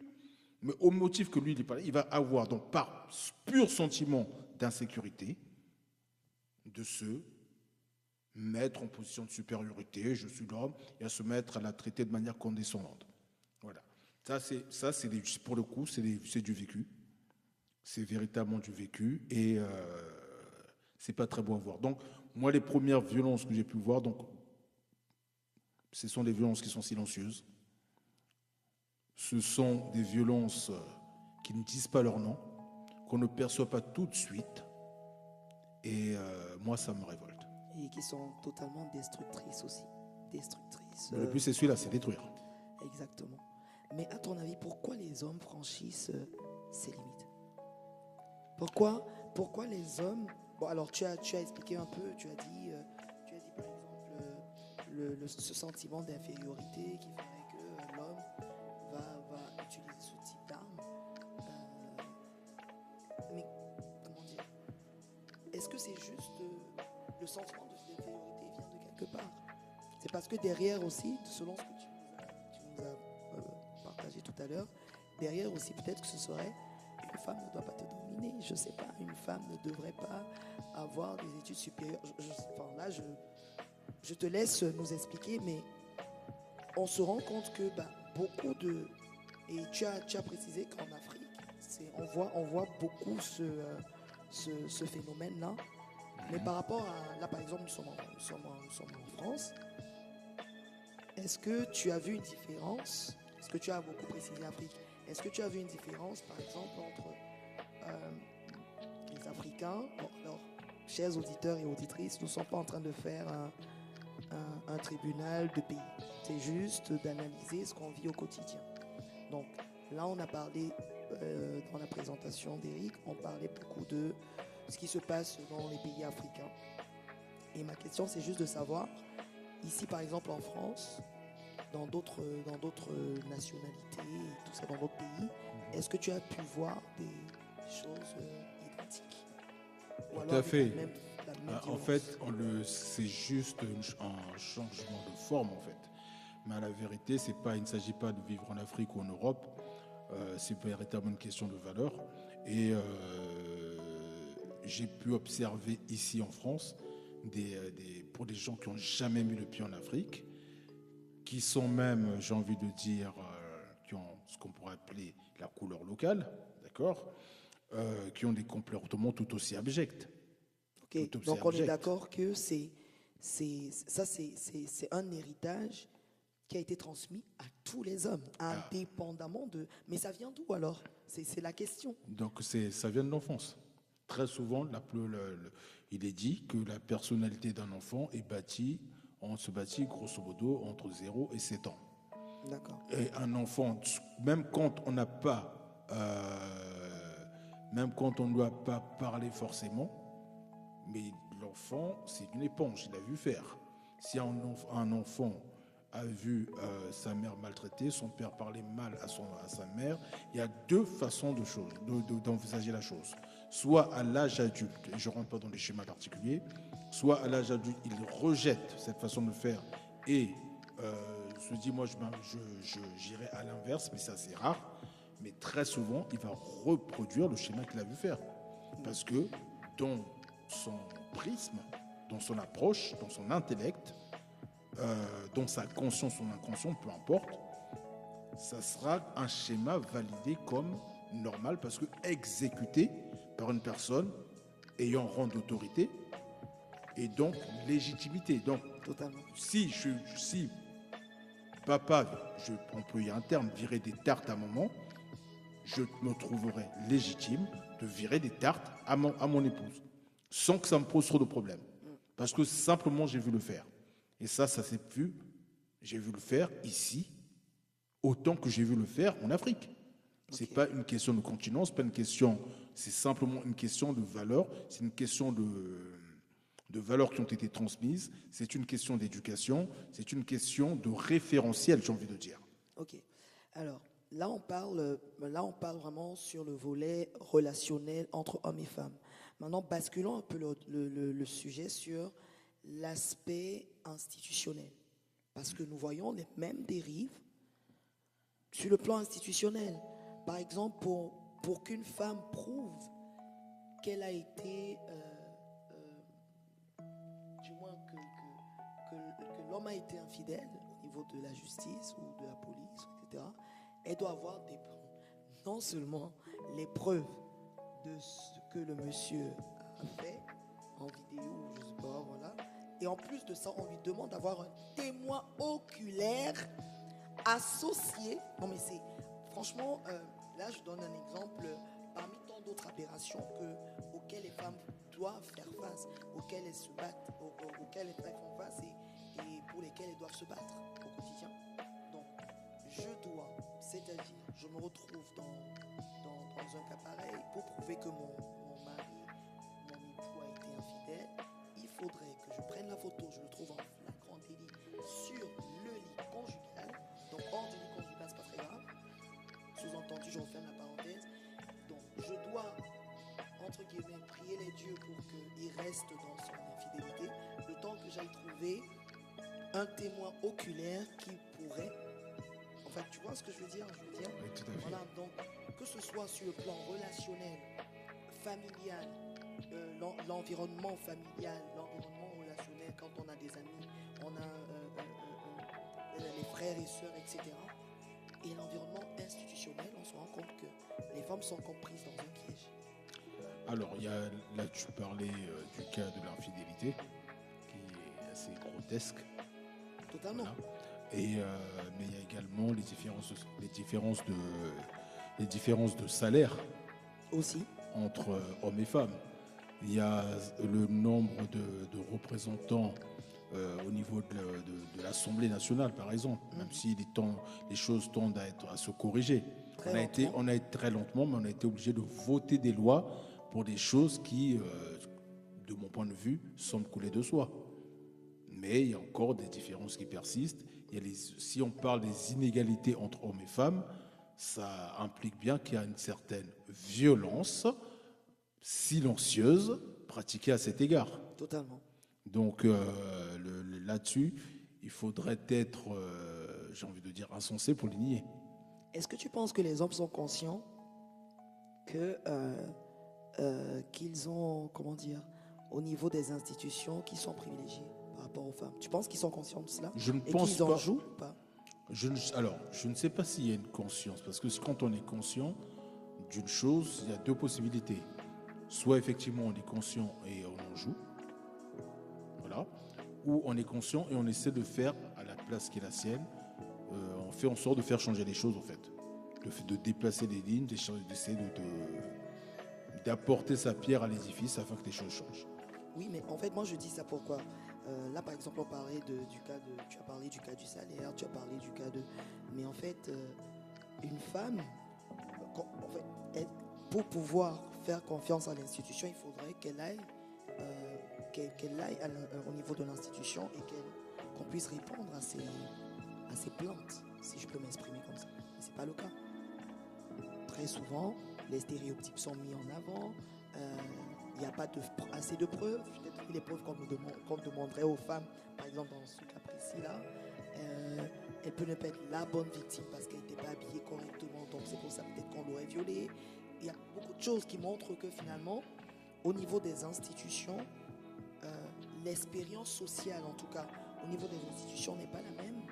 mais au motif que lui, il va avoir, donc par pur sentiment d'insécurité, de se mettre en position de supériorité, je suis l'homme, et à se mettre à la traiter de manière condescendante. Voilà. Ça, pour le coup, c'est du vécu. C'est véritablement du vécu et c'est pas très beau à voir. Donc, moi, les premières violences que j'ai pu voir, donc, ce sont des violences qui sont silencieuses. Ce sont des violences qui ne disent pas leur nom, qu'on ne perçoit pas tout de suite. Et moi, ça me révolte. Et qui sont totalement destructrices aussi. Destructrices. Le but, c'est celui-là, c'est détruire. Exactement. Mais à ton avis, pourquoi les hommes franchissent ces limites? Pourquoi les hommes... Bon, alors tu as expliqué un peu, tu as dit par exemple ce sentiment d'infériorité qui ferait que l'homme va utiliser ce type d'arme. Mais comment dire? Est-ce que c'est juste le sentiment d'infériorité vient de quelque part? C'est parce que derrière aussi, selon ce que tu nous as partagé tout à l'heure, derrière aussi peut-être que ce serait une femme ne doit pas te dominer, je sais pas, une femme ne devrait pas avoir des études supérieures. Enfin là, je te laisse nous expliquer, mais on se rend compte que beaucoup de... Et tu as précisé qu'en Afrique, on voit beaucoup ce phénomène-là. Mais par rapport à... Là, par exemple, nous sommes en France. Est-ce que tu as vu une différence? Est-ce que tu as beaucoup précisé l'Afrique? Est-ce que tu as vu une différence, par exemple, entre les Africains? Bon, alors, chers auditeurs et auditrices, nous ne sommes pas en train de faire un tribunal de pays. C'est juste d'analyser ce qu'on vit au quotidien. Donc, là, on a parlé, dans la présentation d'Éric, on parlait beaucoup de ce qui se passe dans les pays africains. Et ma question, c'est juste de savoir, ici, par exemple, en France, dans d'autres nationalités, tout ça, dans d'autres pays, est-ce que tu as pu voir des choses identiques? Ou tout à fait. En fait, c'est juste un changement de forme, en fait. Mais à la vérité, il ne s'agit pas de vivre en Afrique ou en Europe. C'est véritablement une question de valeur. Et j'ai pu observer ici en France, pour des gens qui n'ont jamais mis le pied en Afrique, qui sont même, j'ai envie de dire, qui ont ce qu'on pourrait appeler la couleur locale, d'accord, qui ont des comportements tout aussi abjects. Ok, Tout aussi donc on est abjects. d'accord que c'est un héritage qui a été transmis à tous les hommes, indépendamment de... Mais ça vient d'où alors? C'est la question. Donc ça vient de l'enfance. Très souvent, il est dit que la personnalité d'un enfant est bâtie, on se bâtit grosso modo entre 0 et 7 ans. D'accord. Et un enfant, même quand on n'a pas, même quand on ne doit pas parler forcément, mais l'enfant, c'est une éponge, il a vu faire. Si un enfant a vu sa mère maltraitée, son père parler mal à sa mère, il y a deux façons d'envisager la chose. Soit à l'âge adulte, et je ne rentre pas dans les schémas particuliers, soit à l'âge adulte, il rejette cette façon de faire et se dit, moi, j'irai à l'inverse, mais ça, c'est rare. Mais très souvent, il va reproduire le schéma qu'il a vu faire. Parce que dans son prisme, dans son approche, dans son intellect, dans sa conscience, son inconscient, peu importe, ça sera un schéma validé comme normal parce que exécuté par une personne ayant rang d'autorité et donc légitimité. Donc, Totalement. si papa, on peut y un terme, virer des tartes à maman, je me trouverai légitime de virer des tartes à mon épouse, sans que ça me pose trop de problèmes. Parce que simplement, j'ai vu le faire. Et ça s'est vu, j'ai vu le faire ici, autant que j'ai vu le faire en Afrique. C'est pas une question de continent, c'est pas une question, c'est simplement une question de valeur, c'est une question de valeurs qui ont été transmises, c'est une question d'éducation, c'est une question de référentiel, j'ai envie de dire. Ok. Alors, là, on parle vraiment sur le volet relationnel entre hommes et femmes. Maintenant, basculons un peu le sujet sur l'aspect institutionnel. Parce que nous voyons les mêmes dérives sur le plan institutionnel. Par exemple, pour qu'une femme prouve qu'elle a été, du moins que l'homme a été infidèle au niveau de la justice ou de la police, etc., elle doit avoir non seulement les preuves de ce que le monsieur a fait en vidéo, je sais pas, voilà. Et en plus de ça, on lui demande d'avoir un témoin oculaire associé. Non mais c'est, franchement, là je donne un exemple parmi tant d'autres aberrations auxquelles les femmes doivent faire face, auxquelles elles se battent, auxquelles elles font face et pour lesquelles elles doivent se battre au quotidien. Donc, c'est-à-dire, je me retrouve dans un cas pareil pour prouver que mon mari, mon époux a été infidèle. Il faudrait que je prenne la photo, je le trouve en flagrant délit sur le lit conjugal. Donc, hors du lit conjugal, c'est pas très grave. Sous-entendu, je referme la parenthèse. Donc, je dois, entre guillemets, prier les dieux pour qu'il reste dans son infidélité, le temps que j'aille trouver un témoin oculaire qui pourrait... Enfin, tu vois ce que je veux dire? Oui, tout à fait. Voilà, donc, que ce soit sur le plan relationnel, familial, l'environnement familial, l'environnement relationnel, quand on a des amis, on a les frères et sœurs, etc. Et l'environnement institutionnel, on se rend compte que les femmes sont comprises dans un piège. Alors, là, tu parlais du cas de l'infidélité, qui est assez grotesque. Totalement. Voilà. Mais il y a également les différences de salaire Aussi. entre hommes et femmes. Il y a le nombre de représentants au niveau de l'Assemblée nationale, par exemple, même si les choses tendent à se corriger. On a été très lentement, mais on a été obligé de voter des lois pour des choses qui, de mon point de vue, semblent couler de soi. Mais il y a encore des différences qui persistent. Si on parle des inégalités entre hommes et femmes, ça implique bien qu'il y a une certaine violence silencieuse pratiquée à cet égard. Totalement. Donc là-dessus, il faudrait être, j'ai envie de dire, insensé pour les nier. Est-ce que tu penses que les hommes sont conscients qu'ils ont, comment dire, au niveau des institutions, qui sont privilégiés par rapport aux femmes? Tu penses qu'ils sont conscients de cela? Je ne Et pense qu'ils en pas. jouent ou pas? Alors, je ne sais pas s'il y a une conscience, parce que quand on est conscient d'une chose, il y a deux possibilités. Soit effectivement on est conscient et on en joue, voilà, ou on est conscient et on essaie de faire à la place qui est la sienne, on fait en sorte de faire changer les choses en fait, de déplacer les lignes, d'essayer d'apporter sa pierre à l'édifice afin que les choses changent. Oui, mais en fait, moi, je dis ça pourquoi. Là, par exemple, on parlait du cas de... Tu as parlé du cas du salaire, tu as parlé du cas de... Mais en fait, une femme, en fait, pour pouvoir faire confiance à l'institution, il faudrait qu'elle aille, qu'elle aille au niveau de l'institution et qu'on puisse répondre à ces plaintes, si je peux m'exprimer comme ça. Mais ce n'est pas le cas. Très souvent, les stéréotypes sont mis en avant. Il n'y a pas assez de preuves. Peut-être les preuves qu'on demanderait aux femmes, par exemple dans ce cas précis-là, elle peut ne pas être la bonne victime parce qu'elle n'était pas habillée correctement. Donc c'est pour ça peut-être qu'on l'aurait violée. Il y a beaucoup de choses qui montrent que finalement, au niveau des institutions, l'expérience sociale, en tout cas, au niveau des institutions, n'est pas la même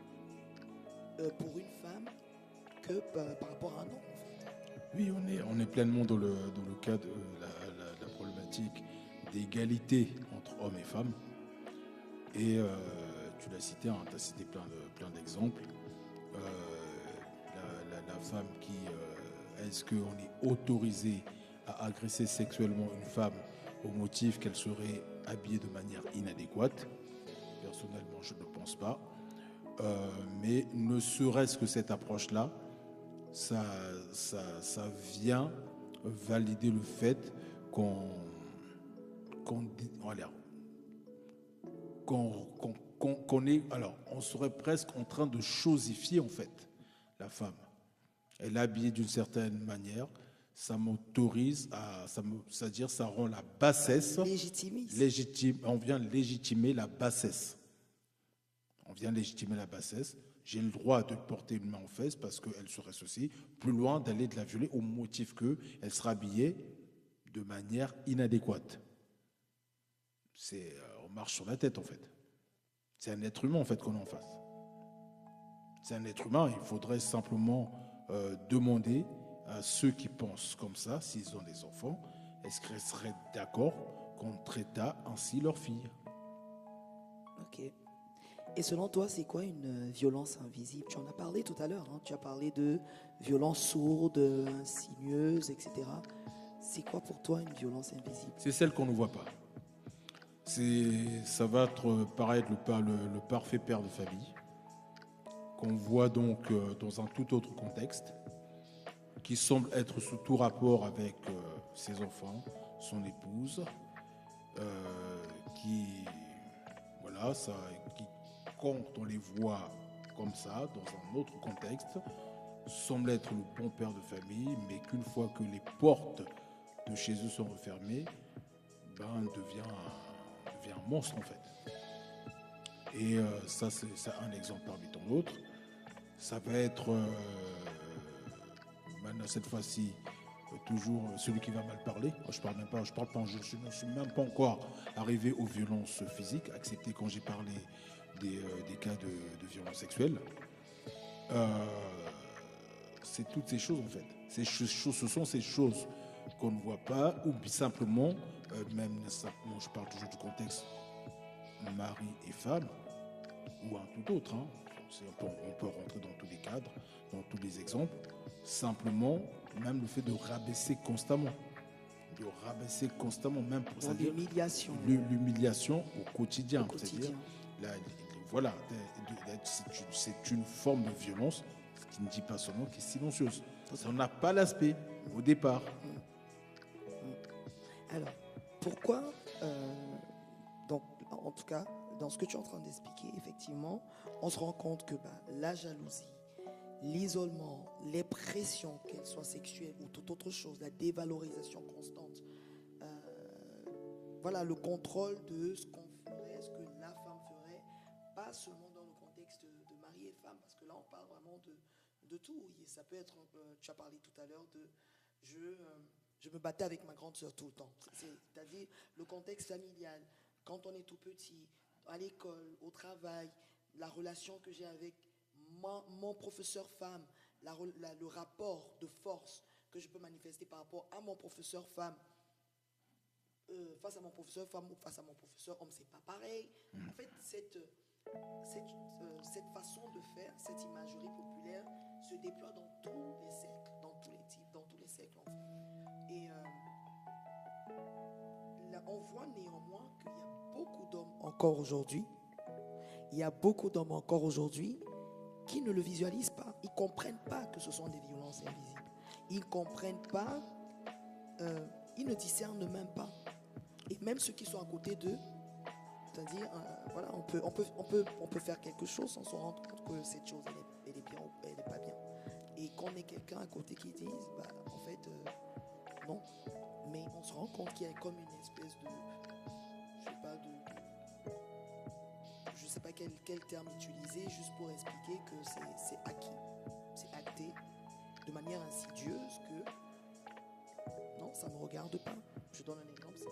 pour une femme que par rapport à un homme. En fait. Oui, on est pleinement dans le cas de la problématique d'égalité entre hommes et femmes. Et tu l'as cité, hein, tu as cité plein d'exemples. La femme qui... est-ce qu'on est autorisé à agresser sexuellement une femme au motif qu'elle serait habillée de manière inadéquate? Personnellement, je ne pense pas. Mais ne serait-ce que cette approche-là, ça vient valider le fait qu'on est, alors, on serait presque en train de chosifier en fait la femme. Elle est habillée d'une certaine manière, ça m'autorise c'est-à-dire ça rend la bassesse légitime. On vient légitimer la bassesse. J'ai le droit de porter une main aux fesses parce qu'elle serait ceci, plus loin d'aller de la violer au motif qu'elle sera habillée de manière inadéquate. On marche sur la tête en fait. C'est un être humain en fait qu'on a en face. C'est un être humain, il faudrait simplement demander à ceux qui pensent comme ça, s'ils ont des enfants, est-ce qu'ils seraient d'accord qu'on traitât ainsi leurs filles? Ok. Et selon toi, c'est quoi une violence invisible? Tu en as parlé tout à l'heure, hein? Tu as parlé de violence sourde, insidieuse, etc. C'est quoi pour toi une violence invisible? C'est celle qu'on ne voit pas. Ça va paraître le parfait père de famille, qu'on voit donc dans un tout autre contexte, qui semble être sous tout rapport avec ses enfants, son épouse, quand on les voit comme ça, dans un autre contexte, semble être le bon père de famille, mais qu'une fois que les portes de chez eux sont refermées, devient un monstre en fait. Et ça, c'est un exemple parmi tant d'autres. Ça va être, maintenant cette fois-ci, toujours celui qui va mal parler. Je ne suis même pas encore arrivé aux violences physiques, excepté quand j'ai parlé des cas de violences sexuelles. C'est toutes ces choses en fait. Ce sont ces choses qu'on ne voit pas, ou simplement, je parle toujours du contexte mari et femme, ou un tout autre. Hein. On peut rentrer dans tous les cadres, dans tous les exemples. Simplement, même le fait de rabaisser constamment. Même pour ça. L'humiliation au quotidien. C'est-à-dire, voilà, c'est une forme de violence qui ne dit pas son nom, qui est silencieuse. Ça n'a pas l'aspect au départ. Alors, pourquoi, donc, en tout cas, dans ce que tu es en train d'expliquer, effectivement, on se rend compte que la jalousie, l'isolement, les pressions, qu'elles soient sexuelles ou toute autre chose, la dévalorisation constante, voilà, le contrôle de ce qu'on ferait, ce que la femme ferait, pas seulement dans le contexte de mari et femme, parce que là, on parle vraiment de tout. Et ça peut être, tu as parlé tout à l'heure de je me battais avec ma grande sœur tout le temps. C'est-à-dire le contexte familial, quand on est tout petit, à l'école, au travail, la relation que j'ai avec moi, mon professeur femme, le rapport de force que je peux manifester par rapport à mon professeur femme, face à mon professeur femme ou face à mon professeur homme, c'est pas pareil. En fait, cette façon de faire, cette imagerie populaire se déploie dans tous les siècles, dans tous les types, dans tous les siècles en fait. Et là, on voit néanmoins qu'il y a beaucoup d'hommes encore aujourd'hui. Il y a beaucoup d'hommes encore aujourd'hui qui ne le visualisent pas. Ils ne comprennent pas que ce sont des violences invisibles. Ils ne comprennent pas, ils ne discernent même pas. Et même ceux qui sont à côté d'eux, c'est-à-dire, voilà, on peut faire quelque chose sans se rendre compte que cette chose, elle est bien ou elle n'est pas bien. Et qu'on ait quelqu'un à côté qui dise, en fait, non. Mais on se rend compte qu'il y a comme une espèce de, je sais pas quel terme utiliser, juste pour expliquer que c'est acquis, c'est acté de manière insidieuse que non, ça ne me regarde pas. Je donne un exemple simple.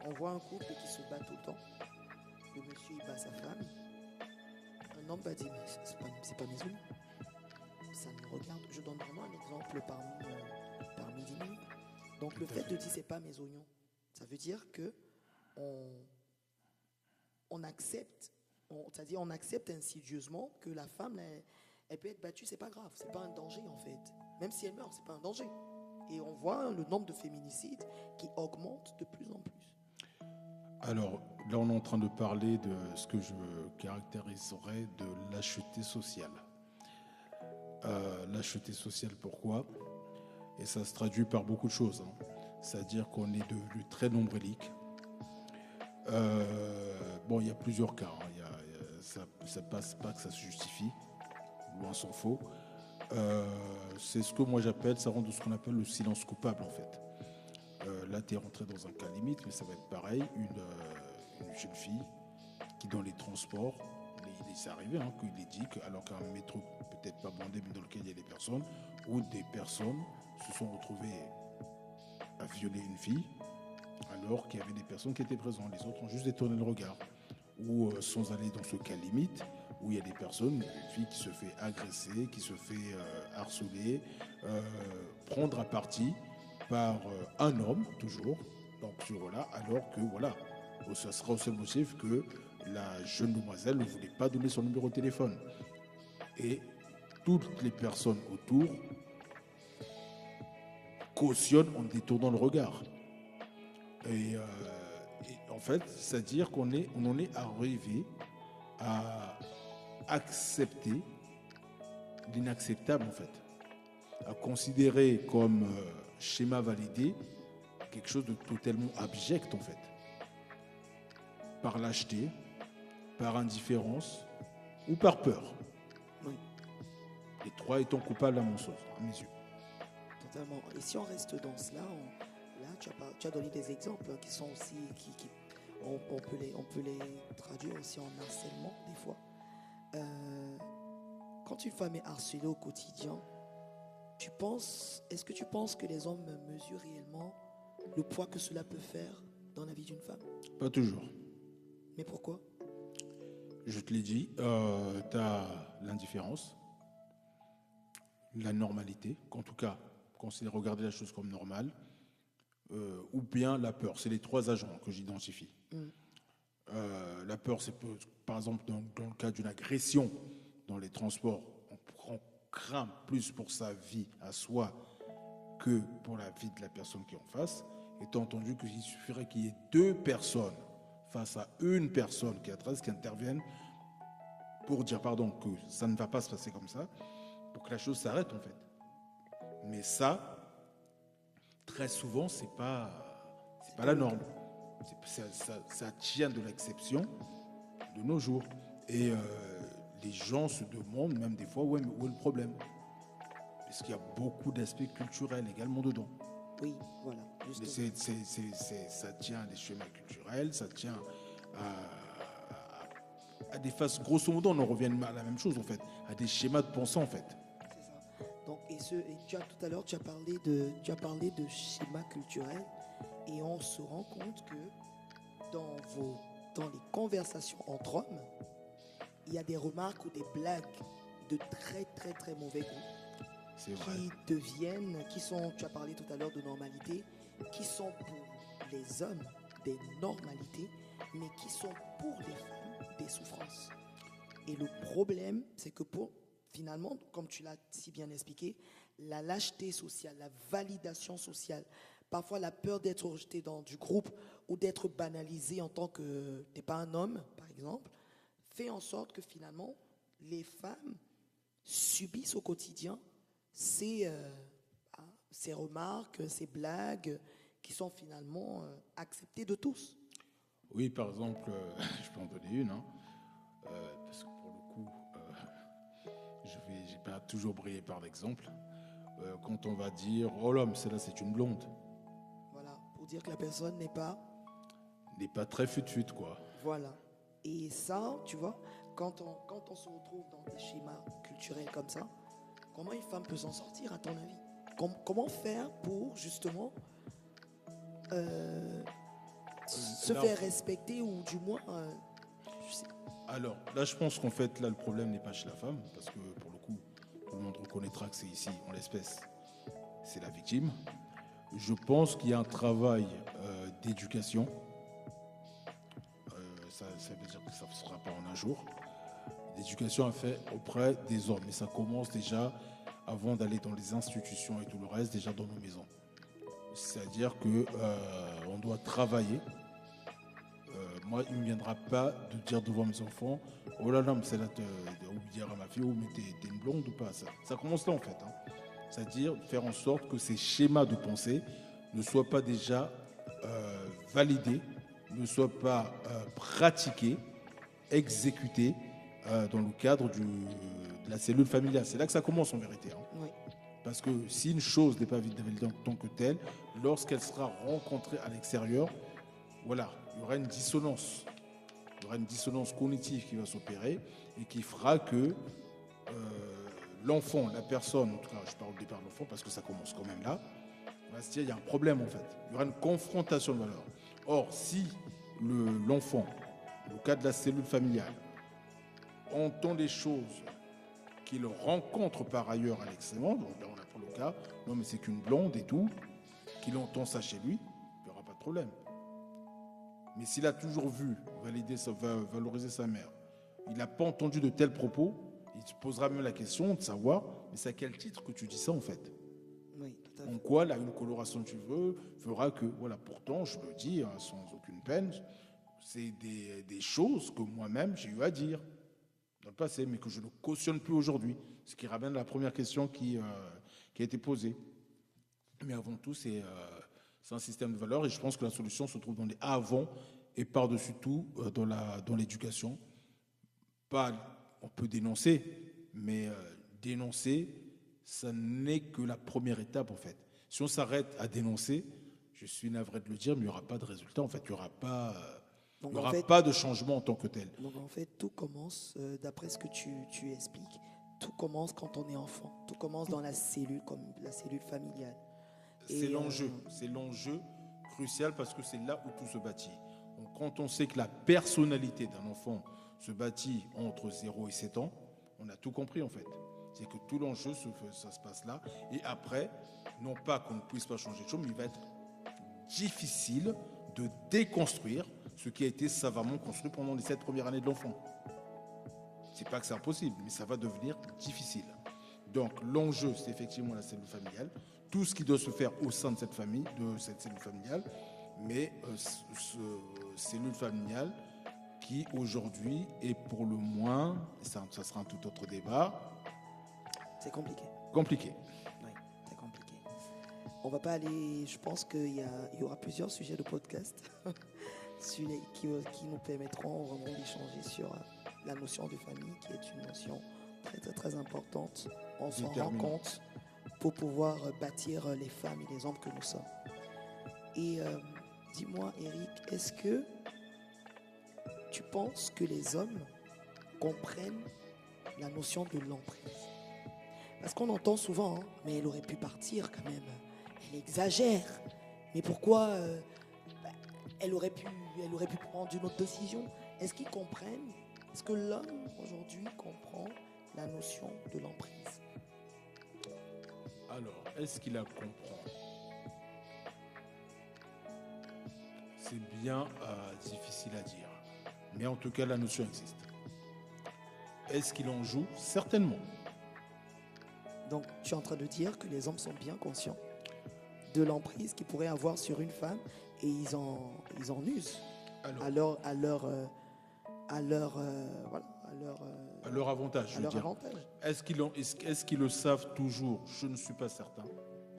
On voit un couple qui se bat tout le temps. Le monsieur il bat sa femme. Un homme va dire mais c'est pas mes amis. Ça me regarde. Je donne vraiment un exemple parmi 10 000. Donc le fait de dire c'est pas mes oignons, ça veut dire que on accepte, c'est-à-dire on accepte insidieusement que la femme elle peut être battue, c'est pas grave, c'est pas un danger en fait. Même si elle meurt, c'est pas un danger. Et on voit le nombre de féminicides qui augmente de plus en plus. Alors, là, on est en train de parler de ce que je caractériserais de lâcheté sociale. Lâcheté sociale, pourquoi ? Et ça se traduit par beaucoup de choses. C'est-à-dire qu'on est devenu très nombrilique. Bon, il y a plusieurs cas. Ça passe pas que ça se justifie. Loin s'en faut. C'est ce que moi j'appelle, ça rend de ce qu'on appelle le silence coupable, en fait. Là, tu es rentré dans un cas limite, mais ça va être pareil. Une jeune fille qui, dans les transports, il est arrivé qu'il est dit qu'alors qu'un métro peut-être pas bondé, mais dans lequel il y a des personnes, où des personnes se sont retrouvées à violer une fille, alors qu'il y avait des personnes qui étaient présentes. Les autres ont juste détourné le regard. Ou sans aller dans ce cas limite, où il y a des personnes, une fille qui se fait agresser, qui se fait harceler, prendre à partie par un homme, toujours, donc là, alors que voilà, ce sera au seul motif que la jeune demoiselle ne voulait pas donner son numéro de téléphone. Et toutes les personnes autour cautionnent en détournant le regard. Et en fait, c'est-à-dire qu'on en est arrivé à accepter l'inacceptable, en fait, à considérer comme schéma validé quelque chose de totalement abject, en fait, par lâcheté, par indifférence ou par peur. Oui. Les trois étant coupables à mon sens, à mes yeux. Totalement. Et si on reste dans cela, là tu as donné des exemples qui sont aussi on peut les traduire aussi en harcèlement des fois. Quand une femme est harcelée au quotidien, est-ce que tu penses que les hommes mesurent réellement le poids que cela peut faire dans la vie d'une femme? Pas toujours. Mais pourquoi? Je te l'ai dit, tu as l'indifférence, la normalité, qu'en tout cas, considérer regarder la chose comme normale, ou bien la peur. C'est les trois agents que j'identifie. La peur, c'est par exemple dans le cas d'une agression dans les transports, on craint plus pour sa vie à soi que pour la vie de la personne qui est en face. Étant entendu qu'il suffirait qu'il y ait deux personnes face à une personne qui est atrás, qui interviennent pour dire pardon, que ça ne va pas se passer comme ça, pour que la chose s'arrête en fait. Mais ça, très souvent, c'est pas la norme. Ça tient de l'exception de nos jours. Et les gens se demandent même des fois où est le problème. Parce qu'il y a beaucoup d'aspects culturels également dedans. Oui, voilà. Ça tient à des schémas culturels, ça tient à des phases, grosso modo, on en revient à la même chose en fait, à des schémas de pensée en fait. C'est ça. Donc, tout à l'heure, tu as parlé de schémas culturels et on se rend compte que dans les conversations entre hommes, il y a des remarques ou des blagues de très, très, très mauvais goût C'est vrai. qui sont, tu as parlé tout à l'heure de normalité, qui sont pour les hommes des normalités, mais qui sont pour les femmes des souffrances. Et le problème, c'est que finalement, comme tu l'as si bien expliqué, la lâcheté sociale, la validation sociale, parfois la peur d'être rejeté dans du groupe ou d'être banalisé en tant que tu n'es pas un homme, par exemple, fait en sorte que finalement, les femmes subissent au quotidien ces remarques, ces blagues qui sont finalement acceptées de tous. Oui, par exemple, je peux en donner une, hein, parce que pour le coup, je vais pas toujours briller par l'exemple. Quand on va dire, oh l'homme, celle-là, c'est une blonde, Voilà, pour dire que la personne n'est pas... n'est pas très fut-fut, quoi. Voilà. Et ça, tu vois, quand on se retrouve dans des schémas culturels comme ça, comment une femme peut s'en sortir, à ton avis? Comment faire pour, justement, se Là, faire respecter ou du moins... je sais- Alors, là, je pense qu'en fait, là, le problème n'est pas chez la femme, parce que pour le coup, tout le monde reconnaîtra que c'est ici, en l'espèce, c'est la victime. Je pense qu'il y a un travail d'éducation. Ça veut dire que ça ne se fera pas en un jour. L'éducation à faire auprès des hommes. Et ça commence déjà, avant d'aller dans les institutions et tout le reste, déjà dans nos maisons. C'est-à-dire qu'on doit travailler. Moi, il ne me viendra pas de dire devant mes enfants, oh là là, mais c'est là, ou dire à ma fille, oh mais t'es une blonde ou pas. Ça commence là en fait. Hein. C'est-à-dire faire en sorte que ces schémas de pensée ne soient pas déjà validés, ne soient pas pratiqués, exécutés dans le cadre de la cellule familiale. C'est là que ça commence en vérité. Hein. Oui. Parce que si une chose n'est pas validée en tant que telle, lorsqu'elle sera rencontrée à l'extérieur, voilà, il y aura une dissonance. Il y aura une dissonance cognitive qui va s'opérer et qui fera que l'enfant, la personne, en tout cas je parle au départ de l'enfant parce que ça commence quand même là, va se dire il y a un problème en fait. Il y aura une confrontation de valeurs. Or, si l'enfant, dans le cas de la cellule familiale, entend des choses qu'il rencontre par ailleurs à l'extérieur, donc là on a pour le cas, non mais c'est qu'une blonde et tout, qu'il entend ça chez lui, il n'y aura pas de problème. Mais s'il a toujours vu valoriser sa mère, il n'a pas entendu de tels propos, il se posera même la question de savoir, mais c'est à quel titre que tu dis ça en fait? Oui, tout à fait. En quoi là, une coloration de cheveux fera que, voilà, pourtant, je le dis hein, sans aucune peine, c'est des choses que moi-même j'ai eu à dire dans le passé, mais que je ne cautionne plus aujourd'hui. Ce qui ramène à la première question qui a été posée. Mais avant tout, c'est un système de valeurs et je pense que la solution se trouve dans les avant et par-dessus tout dans l'éducation. On peut dénoncer, mais dénoncer, ça n'est que la première étape en fait. Si on s'arrête à dénoncer, je suis navré de le dire, mais il n'y aura pas de résultat en fait. Il n'y aura pas... Donc, il n'y en aura fait- pas de changement en tant que tel. Donc en fait, tout commence, d'après ce que tu expliques, tout commence quand on est enfant. Tout commence dans la cellule, comme la cellule familiale. C'est Et, l'enjeu. C'est l'enjeu crucial parce que c'est là où tout se bâtit. Donc, quand on sait que la personnalité d'un enfant se bâtit entre 0 et 7 ans, on a tout compris en fait. C'est que tout l'enjeu, ça se passe là. Et après, non pas qu'on ne puisse pas changer de choses, mais il va être difficile de déconstruire ce qui a été savamment construit pendant les 7 premières années de l'enfant. C'est pas que c'est impossible, mais ça va devenir difficile. Donc l'enjeu, c'est effectivement la cellule familiale, tout ce qui doit se faire au sein de cette famille, de cette cellule familiale, mais cellule familiale qui aujourd'hui est pour le moins, ça sera un tout autre débat, c'est compliqué. compliqué. Oui, c'est compliqué. On va pas aller. Je pense qu'il y aura plusieurs sujets de podcast qui nous permettront vraiment d'échanger sur la notion de famille, qui est une notion très très très importante. On s'en rend Déterminante. compte pour pouvoir bâtir les femmes et les hommes que nous sommes. Et dis-moi, Eric, est-ce que tu penses que les hommes comprennent la notion de l'emprise? Parce qu'on entend souvent, hein, mais elle aurait pu partir quand même. Elle exagère. Mais pourquoi elle aurait pu prendre une autre décision? Est-ce qu'ils comprennent Est-ce que l'homme aujourd'hui comprend la notion de l'emprise? Alors, est-ce qu'il la comprend? C'est bien difficile à dire. Mais en tout cas, la notion existe. Est-ce qu'il en joue? Certainement. Donc, tu es en train de dire que les hommes sont bien conscients de l'emprise qu'ils pourraient avoir sur une femme et ils en usent Alors, à leur avantage, je veux dire. avantage. Est-ce qu'ils le savent toujours? Je ne suis pas certain.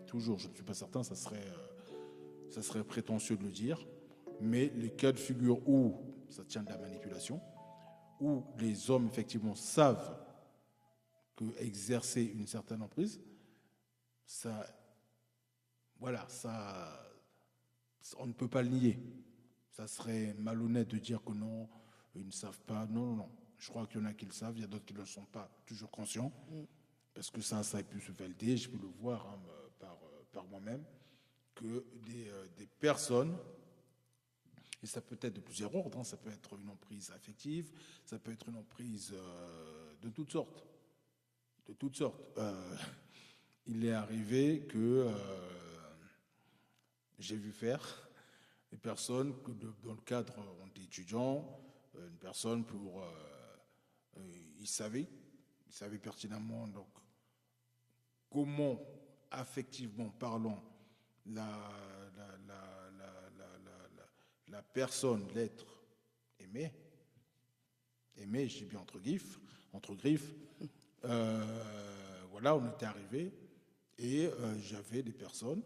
Toujours, je ne suis pas certain, ça serait prétentieux de le dire. Mais les cas de figure où ça tient de la manipulation, où les hommes effectivement savent que exercer une certaine emprise, on ne peut pas le nier. Ça serait malhonnête de dire que non, ils ne savent pas. Non, non, non. Je crois qu'il y en a qui le savent, il y a d'autres qui ne le sont pas toujours conscients. Parce que ça a pu se valider, je peux le voir par moi-même, que des personnes, et ça peut être de plusieurs ordres, hein, ça peut être une emprise affective, ça peut être une emprise de toutes sortes. De toutes sortes. Il est arrivé que j'ai vu faire des personnes que dans le cadre d'étudiants, une personne pour... il savait pertinemment donc, comment, affectivement parlant, la personne, l'être aimé, je dis bien entre griffes, voilà, on était arrivé et j'avais des personnes,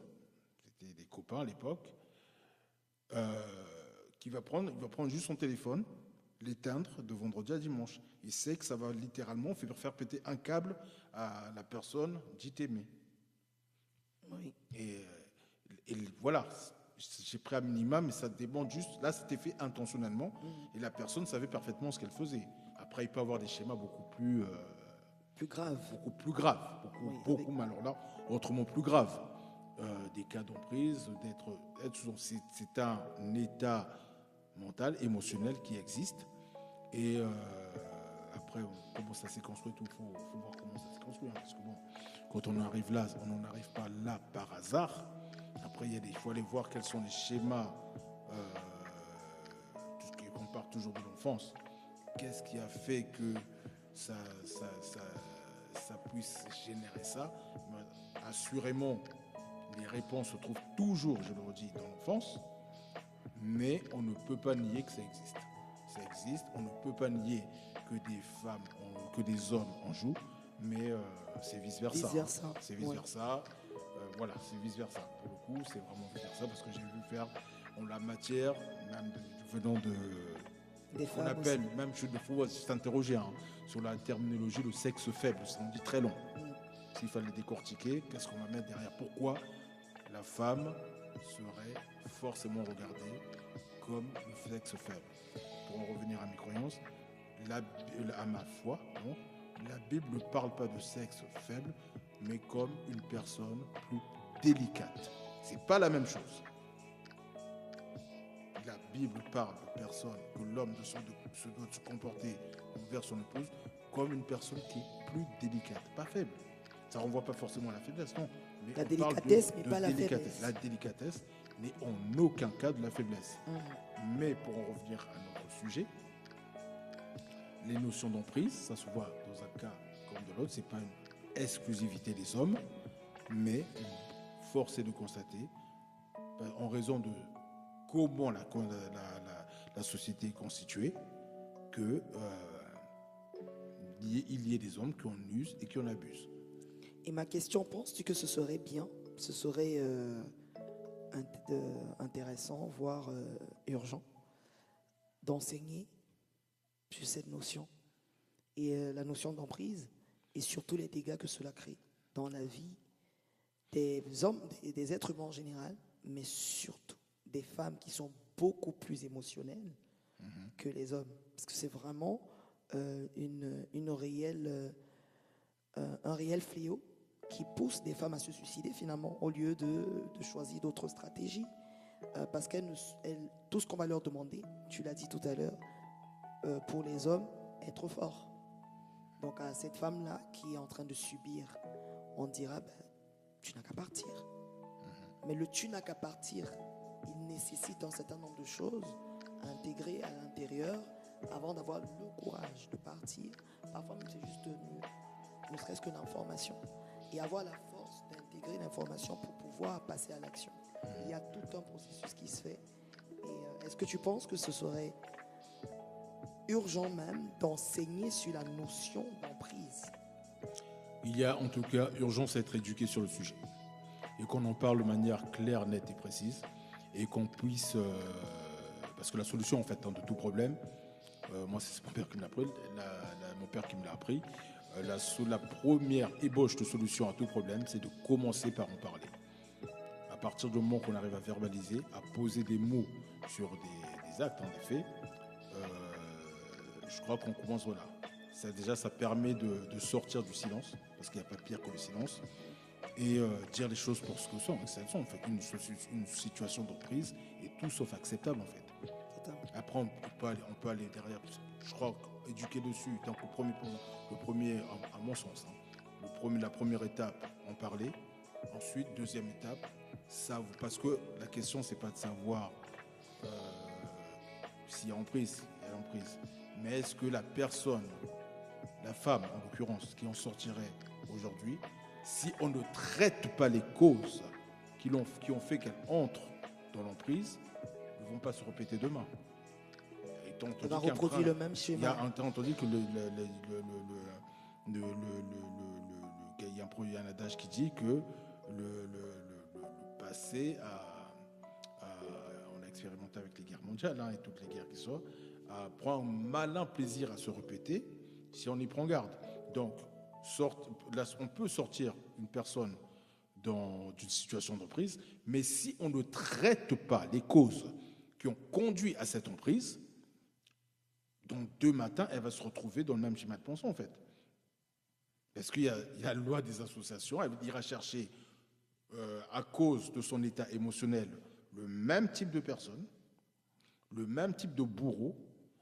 c'était des copains à l'époque, il va prendre juste son téléphone, l'éteindre de vendredi à dimanche. Il sait que ça va littéralement faire péter un câble à la personne dite aimée. Oui. Et voilà, j'ai pris un minima, mais ça dépend juste. Là, c'était fait intentionnellement et la personne savait parfaitement ce qu'elle faisait. Après, il peut y avoir des schémas beaucoup plus grave. Beaucoup plus graves, beaucoup mais alors là, autrement plus graves. Des cas d'emprise, c'est un état mental, émotionnel qui existe. Et après, comment ça s'est construit, il faut voir comment ça s'est construit. Hein, parce que bon, quand on arrive là, on n'en arrive pas là par hasard. Après, il faut aller voir quels sont les schémas, on part toujours de l'enfance. Qu'est-ce qui a fait que ça puisse générer ça? Assurément, les réponses se trouvent toujours, je le redis, dans l'enfance, mais on ne peut pas nier que ça existe. Ça existe, on ne peut pas nier que des femmes, que des hommes en jouent, mais c'est vice-versa. C'est vice-versa. Voilà, c'est vice-versa. Pour le coup, c'est vraiment vice-versa parce que j'ai vu faire en la matière, même venant de... Des qu'on appelle, aussi. Même il faut s'interroger sur la terminologie, le sexe faible, ça en dit très long. S'il fallait décortiquer, qu'est-ce qu'on va mettre derrière? Pourquoi la femme serait forcément regardée comme le sexe faible? Pour en revenir à mes croyances, à ma foi, non, la Bible ne parle pas de sexe faible, mais comme une personne plus délicate. C'est pas la même chose. La Bible parle de personnes que l'homme doit se comporter envers son épouse comme une personne qui est plus délicate, pas faible. Ça renvoie pas forcément à la faiblesse, non. Mais la délicatesse, mais pas la faiblesse. La délicatesse n'est en aucun cas de la faiblesse. Mais pour en revenir à notre sujet, les notions d'emprise, ça se voit dans un cas comme de l'autre, c'est pas une exclusivité des hommes, mais force est de constater, en raison de comment la société est constituée, qu'il y ait des hommes qui en usent et qui en abusent. Et ma question, penses-tu que ce serait bien, ce serait intéressant, voire urgent, d'enseigner sur cette notion et la notion d'emprise et surtout les dégâts que cela crée dans la vie des hommes, des êtres humains en général, mais surtout des femmes qui sont beaucoup plus émotionnelles que les hommes. Parce que c'est vraiment un réel fléau qui pousse des femmes à se suicider finalement au lieu de choisir d'autres stratégies. Parce tout ce qu'on va leur demander, tu l'as dit tout à l'heure, pour les hommes, est trop fort. Donc à cette femme-là qui est en train de subir, on dira, tu n'as qu'à partir. Mais le tu n'as qu'à partir, il nécessite un certain nombre de choses à intégrer à l'intérieur avant d'avoir le courage de partir. Parfois même c'est juste ne serait-ce que l'information. Et avoir la force d'intégrer l'information pour pouvoir passer à l'action. Il y a tout un processus qui se fait. Et est-ce que tu penses que ce serait urgent même d'enseigner sur la notion d'emprise? Il y a en tout cas urgence à être éduqué sur le sujet. Et qu'on en parle de manière claire, nette et précise. Et qu'on puisse... parce que la solution, en fait, de tout problème, moi, c'est mon père qui me l'a appris. Mon père qui me l'a appris. La première ébauche de solution à tout problème, c'est de commencer par en parler. À partir du moment qu'on arrive à verbaliser, à poser des mots sur des actes, des faits, je crois qu'on commence voilà. Ça permet de sortir du silence, parce qu'il n'y a pas pire que le silence, et dire les choses pour ce que sont. C'est en fait une situation d'emprise est tout sauf acceptable en fait. Après, on peut aller derrière. Je crois qu'éduquer dessus, tant que le premier à mon sens, la première étape, en parler. Ensuite, deuxième étape, parce que la question, c'est pas de savoir s'il y a emprise, mais est-ce que la personne, la femme en l'occurrence, qui en sortirait aujourd'hui, si on ne traite pas les causes qui ont fait qu'elle entre dans l'emprise, ne vont pas se répéter demain. On a reproduit le même schéma. Entendu que il y a un adage qui dit que le passé on a expérimenté avec les guerres mondiales et toutes les guerres qui sont, prend un malin plaisir à se répéter si on y prend garde. Donc, on peut sortir une personne d'une situation d'emprise, mais si on ne traite pas les causes qui ont conduit à cette emprise, donc demain matin, elle va se retrouver dans le même schéma de pensée en fait. Parce qu'il y a la loi des associations, elle ira chercher à cause de son état émotionnel le même type de personne, le même type de bourreau,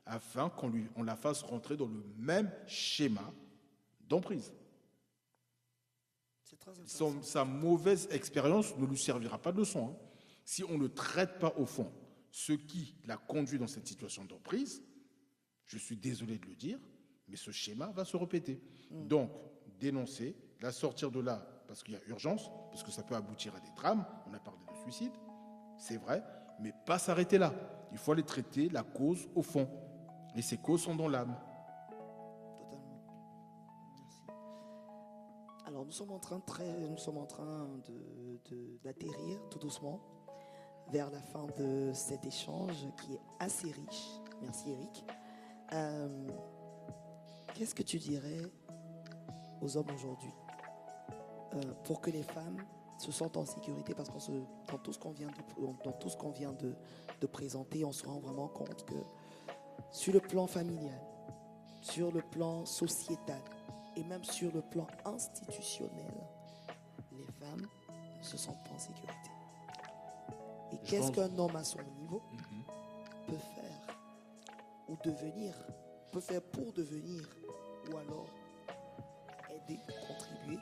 afin qu'on la fasse rentrer dans le même schéma d'emprise. C'est très intéressant. Sa mauvaise expérience ne lui servira pas de leçon. Si on ne traite pas au fond ce qui l'a conduit dans cette situation d'emprise, je suis désolé de le dire, mais ce schéma va se répéter. Donc, dénoncer, la sortir de là, parce qu'il y a urgence, parce que ça peut aboutir à des drames. On a parlé de suicide, c'est vrai, mais pas s'arrêter là. Il faut aller traiter la cause au fond. Et ces causes sont dans l'âme. Totalement. Merci. Alors, nous sommes en train d'atterrir tout doucement vers la fin de cet échange qui est assez riche. Merci Eric. Qu'est-ce que tu dirais aux hommes aujourd'hui pour que les femmes se sentent en sécurité? Parce que dans tout ce qu'on vient de présenter, on se rend vraiment compte que sur le plan familial, sur le plan sociétal et même sur le plan institutionnel, les femmes ne se sentent pas en sécurité. Et qu'est-ce qu'un homme à son niveau peut faire ou peut faire pour devenir, ou alors aider, contribuer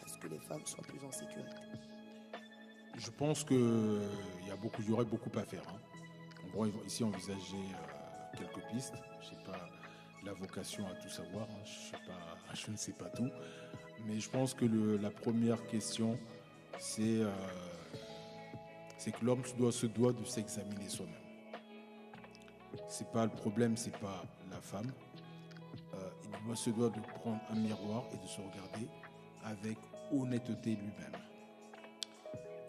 à ce que les femmes soient plus en sécurité? Je pense qu'il y aurait beaucoup à faire. On pourrait ici envisager quelques pistes. Je n'ai pas la vocation à tout savoir. Je ne sais pas tout. Mais je pense que la première question, c'est que l'homme se doit de s'examiner soi-même. C'est pas le problème, c'est pas la femme. Il se doit de prendre un miroir et de se regarder avec honnêteté lui-même.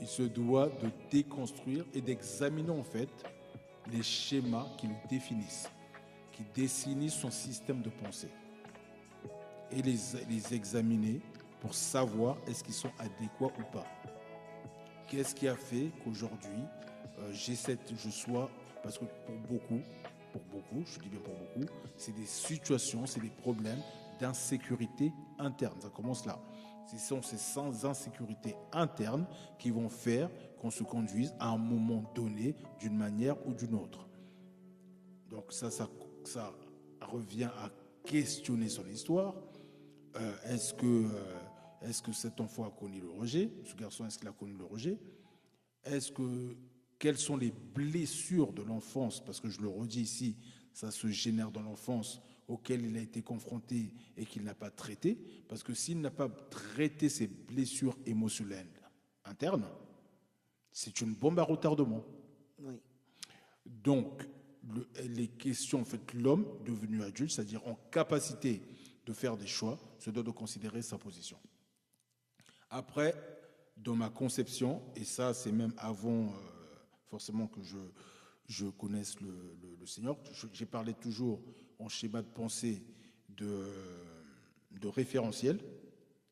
Il se doit de déconstruire et d'examiner en fait les schémas qui le définissent, qui dessinent son système de pensée, et les examiner pour savoir est-ce qu'ils sont adéquats ou pas. Qu'est-ce qui a fait qu'aujourd'hui je sois, parce que pour beaucoup, je dis bien pour beaucoup, c'est des situations, c'est des problèmes d'insécurité interne. Ça commence là. Ce sont ces insécurités internes qui vont faire qu'on se conduise à un moment donné d'une manière ou d'une autre. Donc ça revient à questionner son histoire. Est-ce que cet enfant a connu le rejet? Ce garçon, est-ce qu'il a connu le rejet? Quelles sont les blessures de l'enfance? Parce que je le redis ici, ça se génère dans l'enfance, auquel il a été confronté et qu'il n'a pas traité. Parce que s'il n'a pas traité ses blessures émotionnelles internes, c'est une bombe à retardement. Oui. Donc, les questions, en fait, l'homme devenu adulte, c'est-à-dire en capacité de faire des choix, se doit de considérer sa position. Après, dans ma conception, et ça c'est même avant forcément que je connaisse le Seigneur, j'ai parlé toujours en schéma de pensée de référentiel,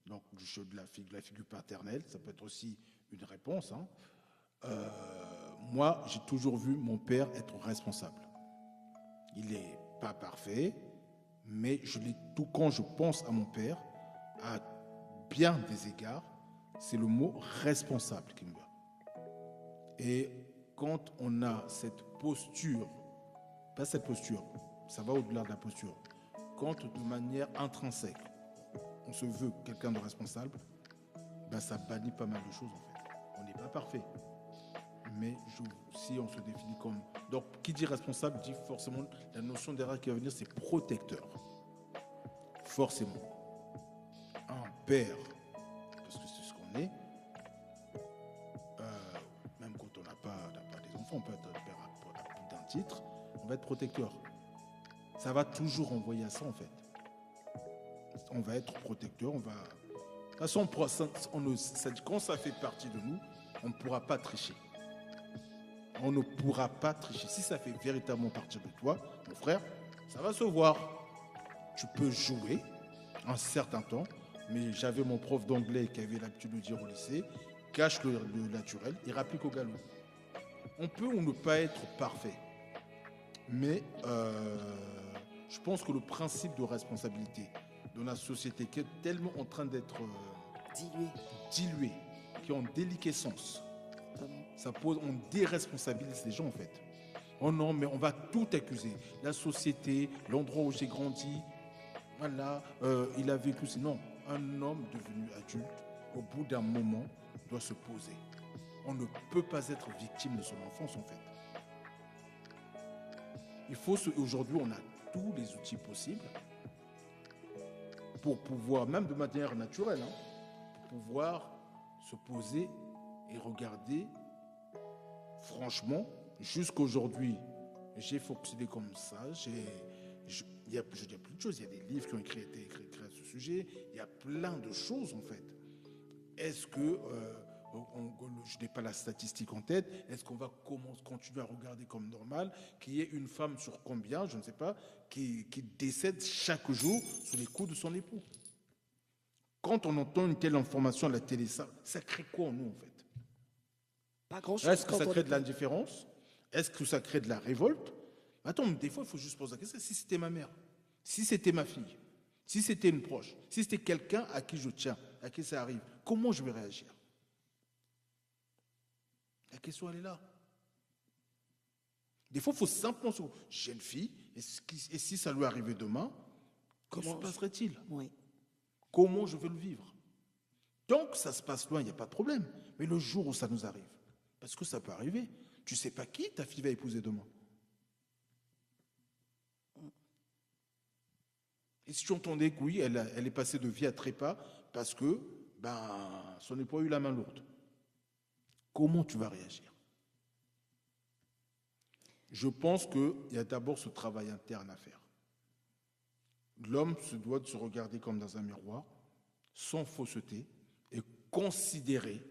donc de la figure paternelle, ça peut être aussi une réponse. Moi, j'ai toujours vu mon père être responsable. Il n'est pas parfait, mais tout quand je pense à mon père, à bien des égards, c'est le mot responsable qui me va. Et quand on a cette posture, pas cette posture, ça va au-delà de la posture, quand de manière intrinsèque, on se veut quelqu'un de responsable, ben ça bannit pas mal de choses en fait. On n'est pas parfait. Mais si on se définit comme... Donc, qui dit responsable dit forcément, la notion d'erreur qui va venir, c'est protecteur. Forcément. Un père, parce que c'est ce qu'on est, même quand on n'a pas des enfants, on peut être père à plus d'un titre, on va être protecteur. Ça va toujours envoyer à ça, en fait. On va être protecteur, on va... De toute façon, quand ça fait partie de nous, on ne pourra pas tricher. On ne pourra pas tricher. Si ça fait véritablement partie de toi, mon frère, ça va se voir. Tu peux jouer un certain temps, mais j'avais mon prof d'anglais qui avait l'habitude de dire au lycée, cache le naturel, il rapplique au galop. On peut ou ne pas être parfait, mais je pense que le principe de responsabilité dans la société qui est tellement en train d'être dilué, qui est en déliquescence, on déresponsabilise les gens en fait. Oh non, mais on va tout accuser. La société, l'endroit où j'ai grandi, voilà, il a vécu. Non, un homme devenu adulte, au bout d'un moment, doit se poser. On ne peut pas être victime de son enfance en fait. Aujourd'hui, on a tous les outils possibles pour pouvoir, même de manière naturelle, pour pouvoir se poser et regarder. Franchement, jusqu'aujourd'hui, j'ai fonctionné comme ça. Je dis plus de choses. Il y a des livres qui ont été écrits à ce sujet. Il y a plein de choses, en fait. Est-ce que, je n'ai pas la statistique en tête, est-ce qu'on va continuer à regarder comme normal qu'il y ait une femme sur combien, je ne sais pas, qui décède chaque jour sous les coups de son époux? Quand on entend une telle information à la télé, ça crée quoi en nous, en fait? Pas grand-chose. Est-ce que ça crée de l'indifférence? Est-ce que ça crée de la révolte? Attends, des fois, il faut juste poser la question. Si c'était ma mère, si c'était ma fille, si c'était une proche, si c'était quelqu'un à qui je tiens, à qui ça arrive, comment je vais réagir? La question, elle est là. Des fois, il faut simplement se dire, j'ai une fille, et si ça lui arrivait demain, comment se passerait-il? Oui. Comment je vais le vivre? Donc, ça se passe loin, il n'y a pas de problème. Mais le jour où ça nous arrive, parce que ça peut arriver. Tu ne sais pas qui ta fille va épouser demain. Et si tu entendais que oui, elle est passée de vie à trépas parce que son époux a eu la main lourde. Comment tu vas réagir? Je pense qu'il y a d'abord ce travail interne à faire. L'homme se doit de se regarder comme dans un miroir, sans fausseté, et considérer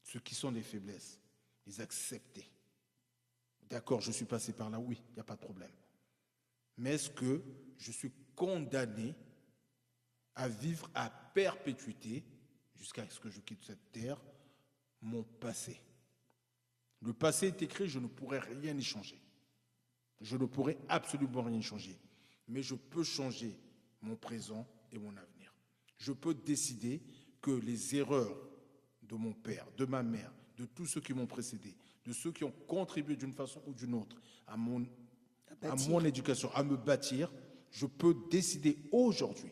ce qui sont les faiblesses, les accepter. D'accord, je suis passé par là, oui, il n'y a pas de problème. Mais est-ce que je suis condamné à vivre à perpétuité, jusqu'à ce que je quitte cette terre, mon passé? Le passé est écrit, je ne pourrais rien y changer. Je ne pourrais absolument rien y changer. Mais je peux changer mon présent et mon avenir. Je peux décider que les erreurs de mon père, de ma mère, de tous ceux qui m'ont précédé, de ceux qui ont contribué d'une façon ou d'une autre à mon éducation, à me bâtir, je peux décider aujourd'hui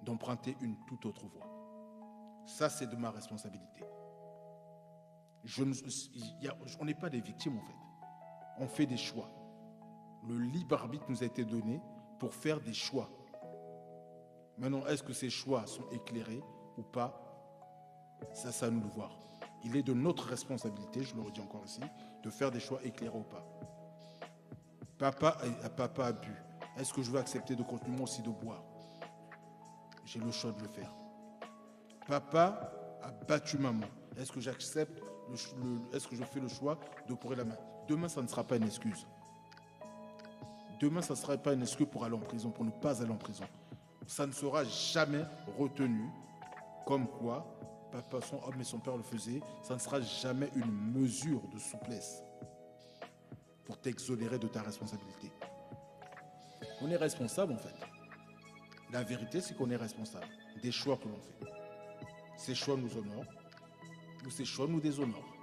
d'emprunter une toute autre voie. Ça, c'est de ma responsabilité. On n'est pas des victimes, en fait. On fait des choix. Le libre arbitre nous a été donné pour faire des choix. Maintenant, est-ce que ces choix sont éclairés ou pas? Ça, c'est à nous de voir. Il est de notre responsabilité, je le redis encore ici, de faire des choix éclairés ou pas. Papa a bu. Est-ce que je veux accepter de continuer moi aussi de boire? J'ai le choix de le faire. Papa a battu maman. Est-ce que j'accepte, est-ce que je fais le choix de pourrir la main? Demain, ça ne sera pas une excuse. Demain, ça ne sera pas une excuse pour aller en prison, pour ne pas aller en prison. Ça ne sera jamais retenu comme quoi papa, son homme et son père le faisaient. Ça ne sera jamais une mesure de souplesse pour t'exonérer de ta responsabilité. On est responsable, en fait. La vérité, c'est qu'on est responsable des choix que l'on fait. Ces choix nous honorent ou ces choix nous déshonorent.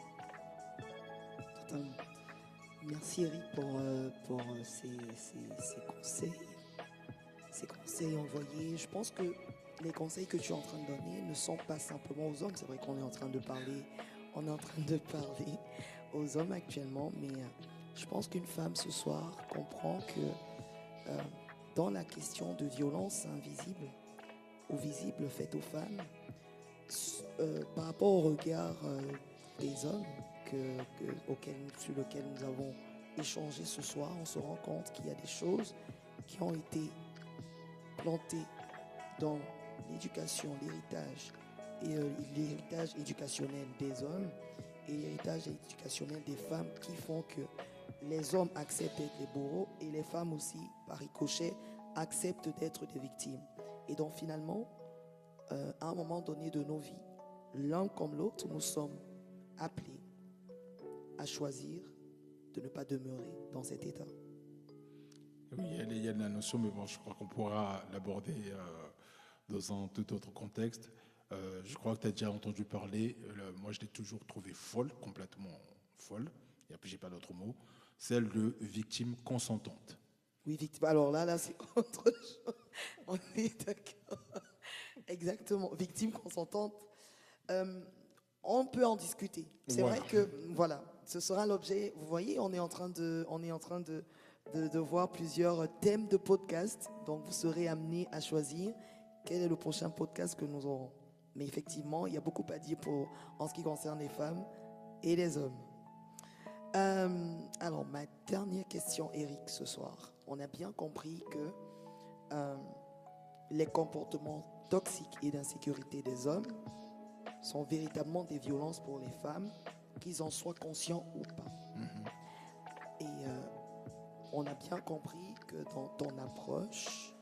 Totalement. Merci Eric pour ces conseils envoyés. Je pense que les conseils que tu es en train de donner ne sont pas simplement aux hommes. C'est vrai qu'on est en train de parler aux hommes actuellement, mais je pense qu'une femme ce soir comprend que dans la question de violence invisible ou visible faite aux femmes, par rapport au regard des hommes sur lequel nous avons échangé ce soir, on se rend compte qu'il y a des choses qui ont été plantées dans l'éducation, l'héritage et l'héritage éducationnel des hommes et l'héritage éducationnel des femmes qui font que les hommes acceptent d'être les bourreaux et les femmes aussi, par ricochet, acceptent d'être des victimes. Et donc finalement, à un moment donné de nos vies, l'un comme l'autre, nous sommes appelés à choisir de ne pas demeurer dans cet état. Oui, il y a la notion, mais bon, je crois qu'on pourra l'aborder dans un tout autre contexte. Je crois que tu as déjà entendu parler, moi je l'ai toujours trouvée folle, complètement folle, et puis j'ai pas d'autre mot, celle de victime consentante. Oui, victime. Alors là, c'est autre chose. On est d'accord. Exactement. Victime consentante. On peut en discuter. C'est Voilà. vrai que, voilà, ce sera l'objet. Vous voyez, on est en train de voir plusieurs thèmes de podcast. Donc, vous serez amenés à choisir quel est le prochain podcast que nous aurons. Mais effectivement, il y a beaucoup à dire en ce qui concerne les femmes et les hommes. Alors, ma dernière question, Eric, ce soir. On a bien compris que les comportements toxiques et d'insécurité des hommes sont véritablement des violences pour les femmes, qu'ils en soient conscients ou pas. Et on a bien compris que dans ton approche,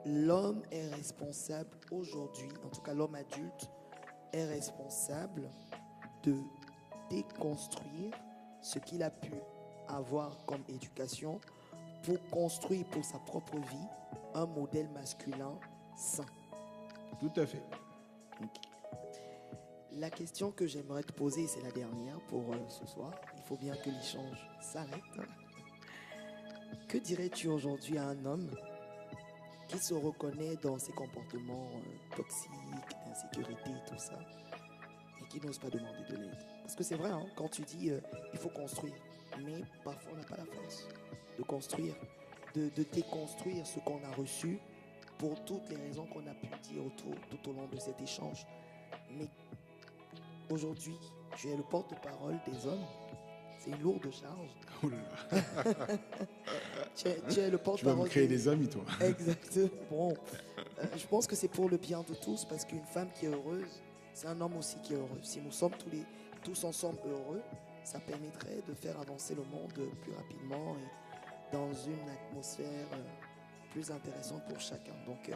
l'homme est responsable aujourd'hui, en tout cas l'homme adulte est responsable de déconstruire ce qu'il a pu avoir comme éducation pour construire pour sa propre vie un modèle masculin sain. Tout à fait. Okay. La question que j'aimerais te poser, c'est la dernière pour ce soir. Il faut bien que l'échange s'arrête. Que dirais-tu aujourd'hui à un homme qui se reconnaît dans ses comportements toxiques, d'insécurité et tout ça, et qui n'ose pas demander de l'aide? Parce que c'est vrai, hein, quand tu dis il faut construire, mais parfois on n'a pas la force de construire, de déconstruire ce qu'on a reçu pour toutes les raisons qu'on a pu dire tout au long de cet échange. Mais aujourd'hui, tu es le porte-parole des hommes. C'est une lourde charge. Oh là là. tu es le porte-parole. Tu vas me créer des amis, toi. Exactement. Bon, je pense que c'est pour le bien de tous, parce qu'une femme qui est heureuse, c'est un homme aussi qui est heureux. Si nous sommes tous ensemble heureux, ça permettrait de faire avancer le monde plus rapidement et dans une atmosphère plus intéressante pour chacun. Donc,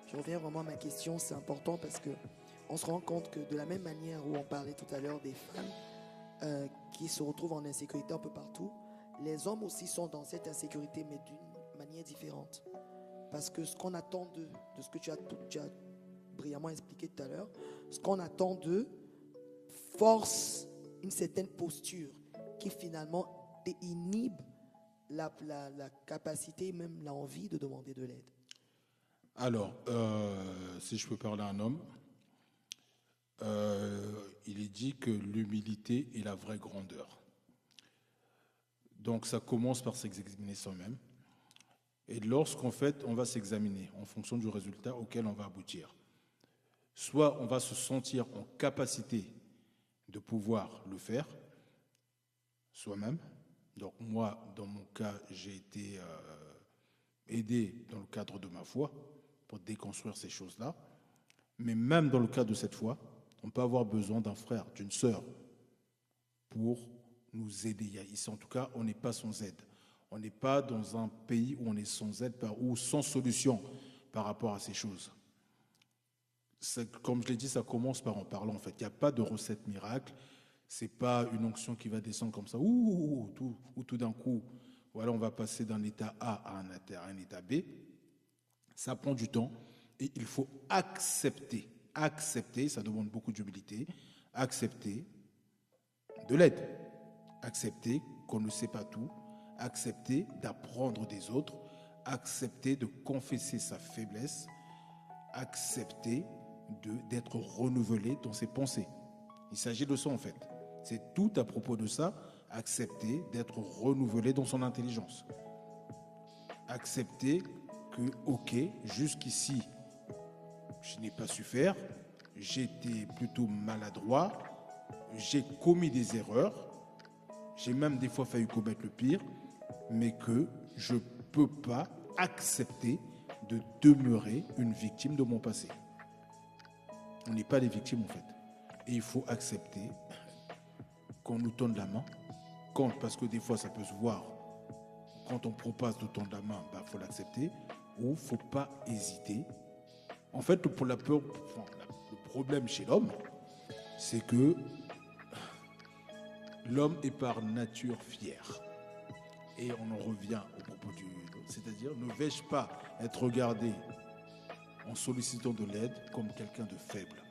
je reviens vraiment à ma question. C'est important parce que on se rend compte que de la même manière où on parlait tout à l'heure des femmes qui se retrouvent en insécurité un peu partout, les hommes aussi sont dans cette insécurité, mais d'une manière différente. Parce que ce qu'on attend de ce que tu as brillamment expliqué tout à l'heure, ce qu'on attend d'eux force une certaine posture qui finalement inhibe la capacité, même l'envie de demander de l'aide? Alors, si je peux parler à un homme, il est dit que l'humilité est la vraie grandeur. Donc ça commence par s'examiner soi-même. Et lorsqu'en fait on va s'examiner en fonction du résultat auquel on va aboutir, soit on va se sentir en capacité de pouvoir le faire soi-même. Donc moi, dans mon cas, j'ai été aidé dans le cadre de ma foi pour déconstruire ces choses-là. Mais même dans le cadre de cette foi, on peut avoir besoin d'un frère, d'une sœur pour nous aider. Ici, en tout cas, on n'est pas sans aide. On n'est pas dans un pays où on est sans aide ou sans solution par rapport à ces choses. Comme je l'ai dit, ça commence par en parlant. En fait, il n'y a pas de recette miracle. C'est pas une onction qui va descendre comme ça, ou tout d'un coup, voilà, on va passer d'un état A à un état B. Ça prend du temps et il faut accepter, ça demande beaucoup d'humilité, accepter de l'aide, accepter qu'on ne sait pas tout, accepter d'apprendre des autres, accepter de confesser sa faiblesse, accepter d'être renouvelé dans ses pensées. Il s'agit de ça en fait. C'est tout à propos de ça, accepter d'être renouvelé dans son intelligence. Accepter que, ok, jusqu'ici, je n'ai pas su faire, j'ai été plutôt maladroit, j'ai commis des erreurs, j'ai même des fois failli commettre le pire, mais que je ne peux pas accepter de demeurer une victime de mon passé. On n'est pas des victimes en fait. Et il faut accepter qu'on nous tende la main, parce que des fois ça peut se voir, quand on propose de tendre la main, il faut l'accepter, ou il ne faut pas hésiter. En fait, le problème chez l'homme, c'est que l'homme est par nature fier. Et on en revient au propos c'est-à-dire, ne vais-je pas être regardé en sollicitant de l'aide comme quelqu'un de faible?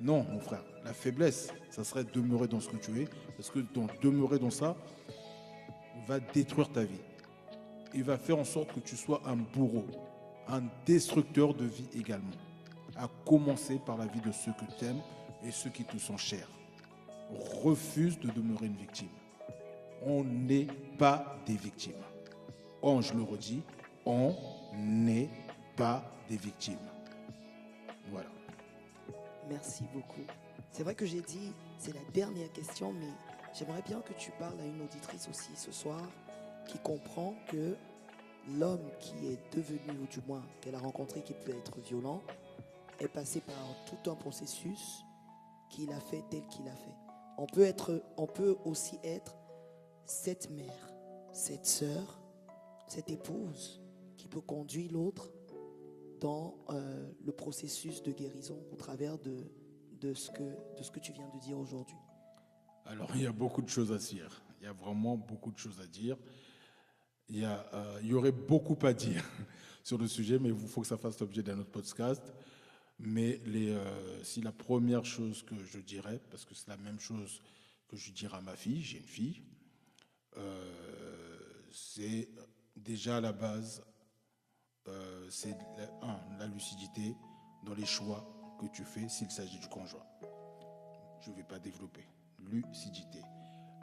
Non, mon frère, la faiblesse, ça serait demeurer dans ce que tu es, parce que demeurer dans ça va détruire ta vie. Il va faire en sorte que tu sois un bourreau, un destructeur de vie également, à commencer par la vie de ceux que tu aimes et ceux qui te sont chers. Refuse de demeurer une victime. On n'est pas des victimes. Je le redis, on n'est pas des victimes. Voilà. Merci beaucoup. C'est vrai que j'ai dit, c'est la dernière question, mais j'aimerais bien que tu parles à une auditrice aussi ce soir qui comprend que l'homme qui est devenu, ou du moins qu'elle a rencontré qui peut être violent, est passé par tout un processus qu'il a fait tel qu'il a fait. On peut aussi être cette mère, cette sœur, cette épouse qui peut conduire l'autre dans le processus de guérison au travers de ce que tu viens de dire aujourd'hui. Alors, il y a beaucoup de choses à dire. Il y a vraiment beaucoup de choses à dire. Il y aurait beaucoup à dire sur le sujet, mais il faut que ça fasse l'objet d'un autre podcast. Mais si la première chose que je dirais, parce que c'est la même chose que je dirais à ma fille, j'ai une fille, c'est déjà à la base, c'est la lucidité dans les choix que tu fais s'il s'agit du conjoint. Je ne vais pas développer. Lucidité.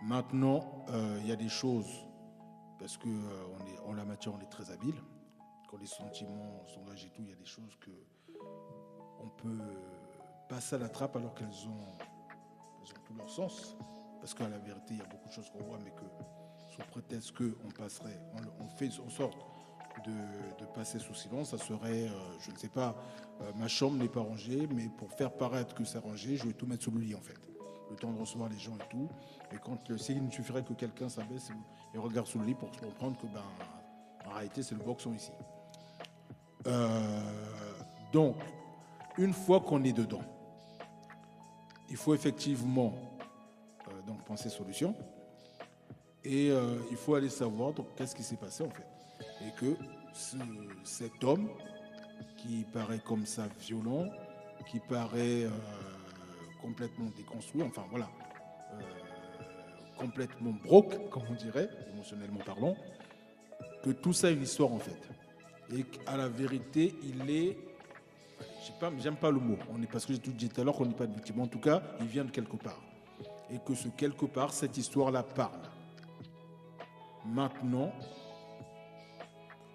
Maintenant, il y a des choses, parce que en la matière, on est très habile. Quand les sentiments s'engagent et tout, il y a des choses que on peut passer à la trappe alors qu'elles ont tout leur sens. Parce qu'à la vérité, il y a beaucoup de choses qu'on voit, mais que sous prétexte qu'on passerait, on fait en sorte de passer sous silence, ça serait, je ne sais pas, ma chambre n'est pas rangée, mais pour faire paraître que c'est rangé, je vais tout mettre sous le lit en fait. Le temps de recevoir les gens et tout. Et quand il ne suffirait que quelqu'un s'abaisse et regarde sous le lit pour comprendre que, en réalité, c'est le boxon ici. Donc, une fois qu'on est dedans, il faut effectivement donc penser solution. Et il faut aller savoir donc, qu'est-ce qui s'est passé en fait. Et que cet homme qui paraît comme ça violent, qui paraît complètement déconstruit, enfin voilà, complètement broke, comme on dirait, émotionnellement parlant, que tout ça est une histoire en fait. Et qu'à la vérité, il est... J'aime pas le mot, parce que j'ai tout dit tout à l'heure qu'on n'est pas de victime. En tout cas, il vient de quelque part. Et que ce quelque part, cette histoire-là parle. Maintenant,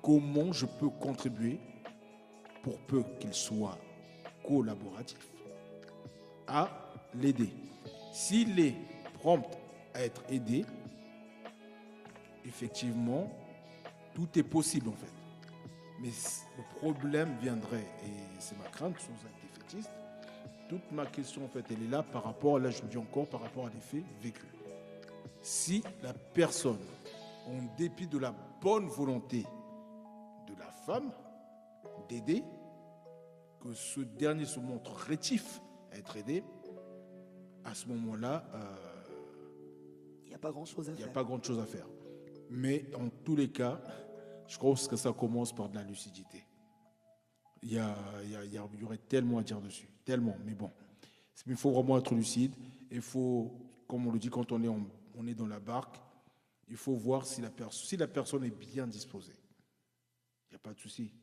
comment je peux contribuer, pour peu qu'il soit collaboratif, à l'aider. S'il est prompt à être aidé, effectivement, tout est possible en fait. Mais le problème viendrait, et c'est ma crainte sans être défaitiste, toute ma question en fait, elle est là par rapport, là je le dis encore, par rapport à des faits vécus. Si la personne, en dépit de la bonne volonté de la femme d'aider, que ce dernier se montre rétif à être aidé, à ce moment-là, Il n'y a pas grand-chose à il n'y faire. a pas grand-chose à faire. Mais en tous les cas, je crois que ça commence par de la lucidité. Il y aurait tellement à dire dessus, tellement, mais bon. Il faut vraiment être lucide. Il faut, comme on le dit, quand on est dans la barque, il faut voir si la personne est bien disposée. Il n'y a pas de souci.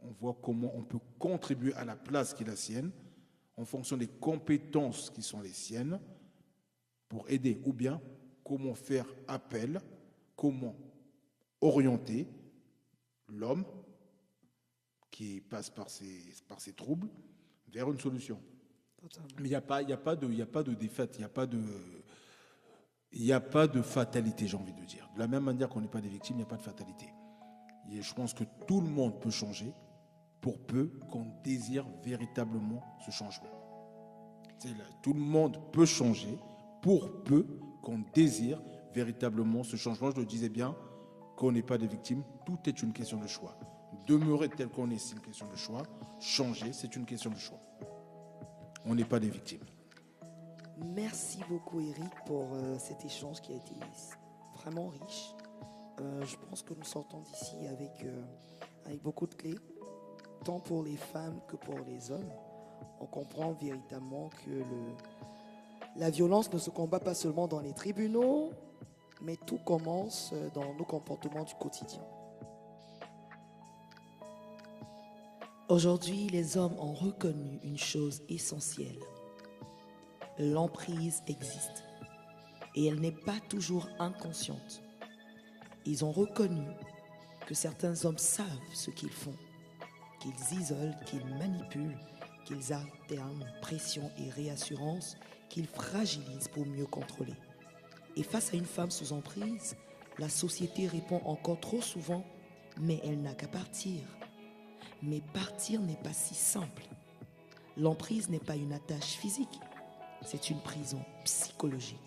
On voit comment on peut contribuer à la place qui est la sienne, en fonction des compétences qui sont les siennes, pour aider, ou bien comment faire appel, comment orienter l'homme qui passe par ces troubles vers une solution. Totalement. Mais il n'y a pas de défaite, il n'y a pas de fatalité, j'ai envie de dire. De la même manière qu'on n'est pas des victimes, il n'y a pas de fatalité. Et je pense que tout le monde peut changer pour peu qu'on désire véritablement ce changement. Tout le monde peut changer pour peu qu'on désire véritablement ce changement. Je le disais bien, qu'on n'est pas des victimes, tout est une question de choix. Demeurer tel qu'on est, c'est une question de choix. Changer, c'est une question de choix. On n'est pas des victimes. Merci beaucoup Eric pour cet échange qui a été vraiment riche. Je pense que nous sortons d'ici avec beaucoup de clés, tant pour les femmes que pour les hommes. On comprend véritablement que la violence ne se combat pas seulement dans les tribunaux, mais tout commence dans nos comportements du quotidien. Aujourd'hui, les hommes ont reconnu une chose essentielle. L'emprise existe et elle n'est pas toujours inconsciente. Ils ont reconnu que certains hommes savent ce qu'ils font, qu'ils isolent, qu'ils manipulent, qu'ils alternent pression et réassurance, qu'ils fragilisent pour mieux contrôler. Et face à une femme sous emprise, la société répond encore trop souvent « mais elle n'a qu'à partir ». Mais partir n'est pas si simple. L'emprise n'est pas une attache physique, c'est une prison psychologique.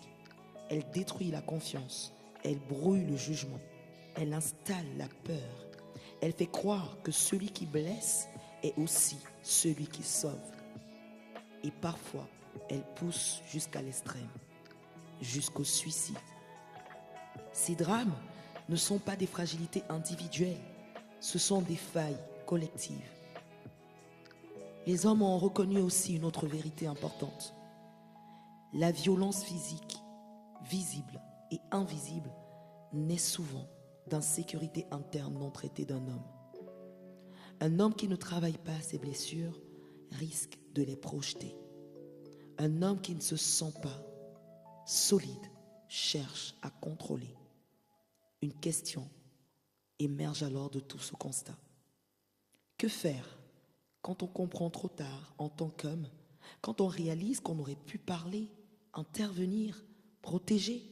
Elle détruit la confiance, elle brouille le jugement, elle installe la peur. Elle fait croire que celui qui blesse est aussi celui qui sauve. Et parfois, elle pousse jusqu'à l'extrême, jusqu'au suicide. Ces drames ne sont pas des fragilités individuelles, ce sont des failles collectives. Les hommes ont reconnu aussi une autre vérité importante. La violence physique, visible et invisible, naît souvent d'insécurité interne non traitée d'un homme. Un homme qui ne travaille pas ses blessures risque de les projeter. Un homme qui ne se sent pas solide cherche à contrôler. Une question émerge alors de tout ce constat. Que faire quand on comprend trop tard en tant qu'homme, quand on réalise qu'on aurait pu parler, intervenir, protéger?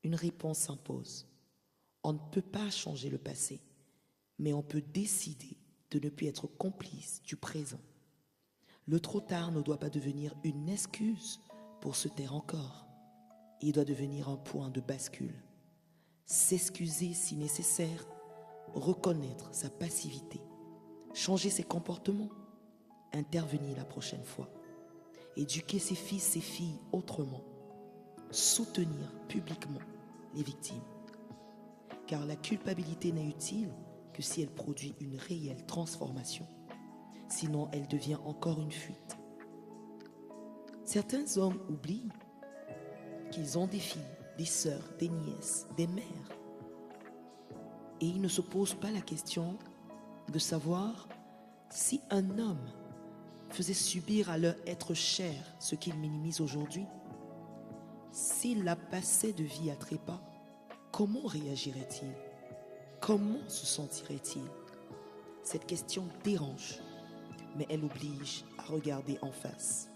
Une réponse s'impose. On ne peut pas changer le passé, mais on peut décider de ne plus être complice du présent. Le trop tard ne doit pas devenir une excuse pour se taire encore. Il doit devenir un point de bascule. S'excuser si nécessaire, reconnaître sa passivité, changer ses comportements, intervenir la prochaine fois, éduquer ses fils, ses filles autrement, soutenir publiquement les victimes. Car la culpabilité n'est utile que si elle produit une réelle transformation. Sinon, elle devient encore une fuite. Certains hommes oublient qu'ils ont des filles, des sœurs, des nièces, des mères. Et ils ne se posent pas la question de savoir si un homme faisait subir à leur être cher ce qu'ils minimisent aujourd'hui, s'il la passait de vie à trépas, comment réagirait-il? Comment se sentirait-il? Cette question dérange, mais elle oblige à regarder en face.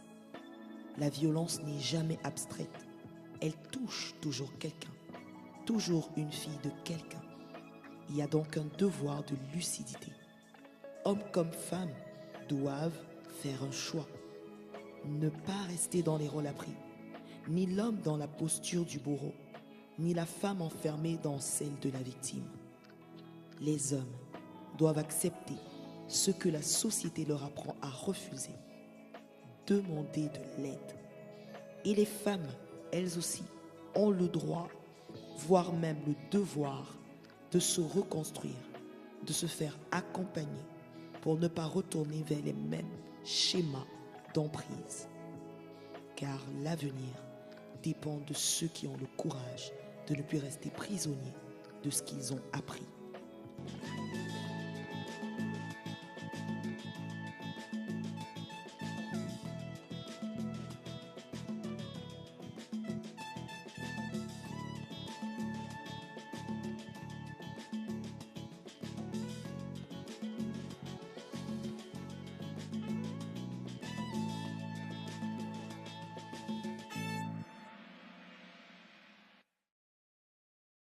La violence n'est jamais abstraite. Elle touche toujours quelqu'un, toujours une fille de quelqu'un. Il y a donc un devoir de lucidité. Hommes comme femmes doivent faire un choix. Ne pas rester dans les rôles appris. Ni l'homme dans la posture du bourreau, ni la femme enfermée dans celle de la victime. Les hommes doivent accepter ce que la société leur apprend à refuser. Demander de l'aide. Et les femmes, elles aussi, ont le droit, voire même le devoir, de se reconstruire, de se faire accompagner pour ne pas retourner vers les mêmes schémas d'emprise. Car l'avenir dépend de ceux qui ont le courage de ne plus rester prisonniers de ce qu'ils ont appris.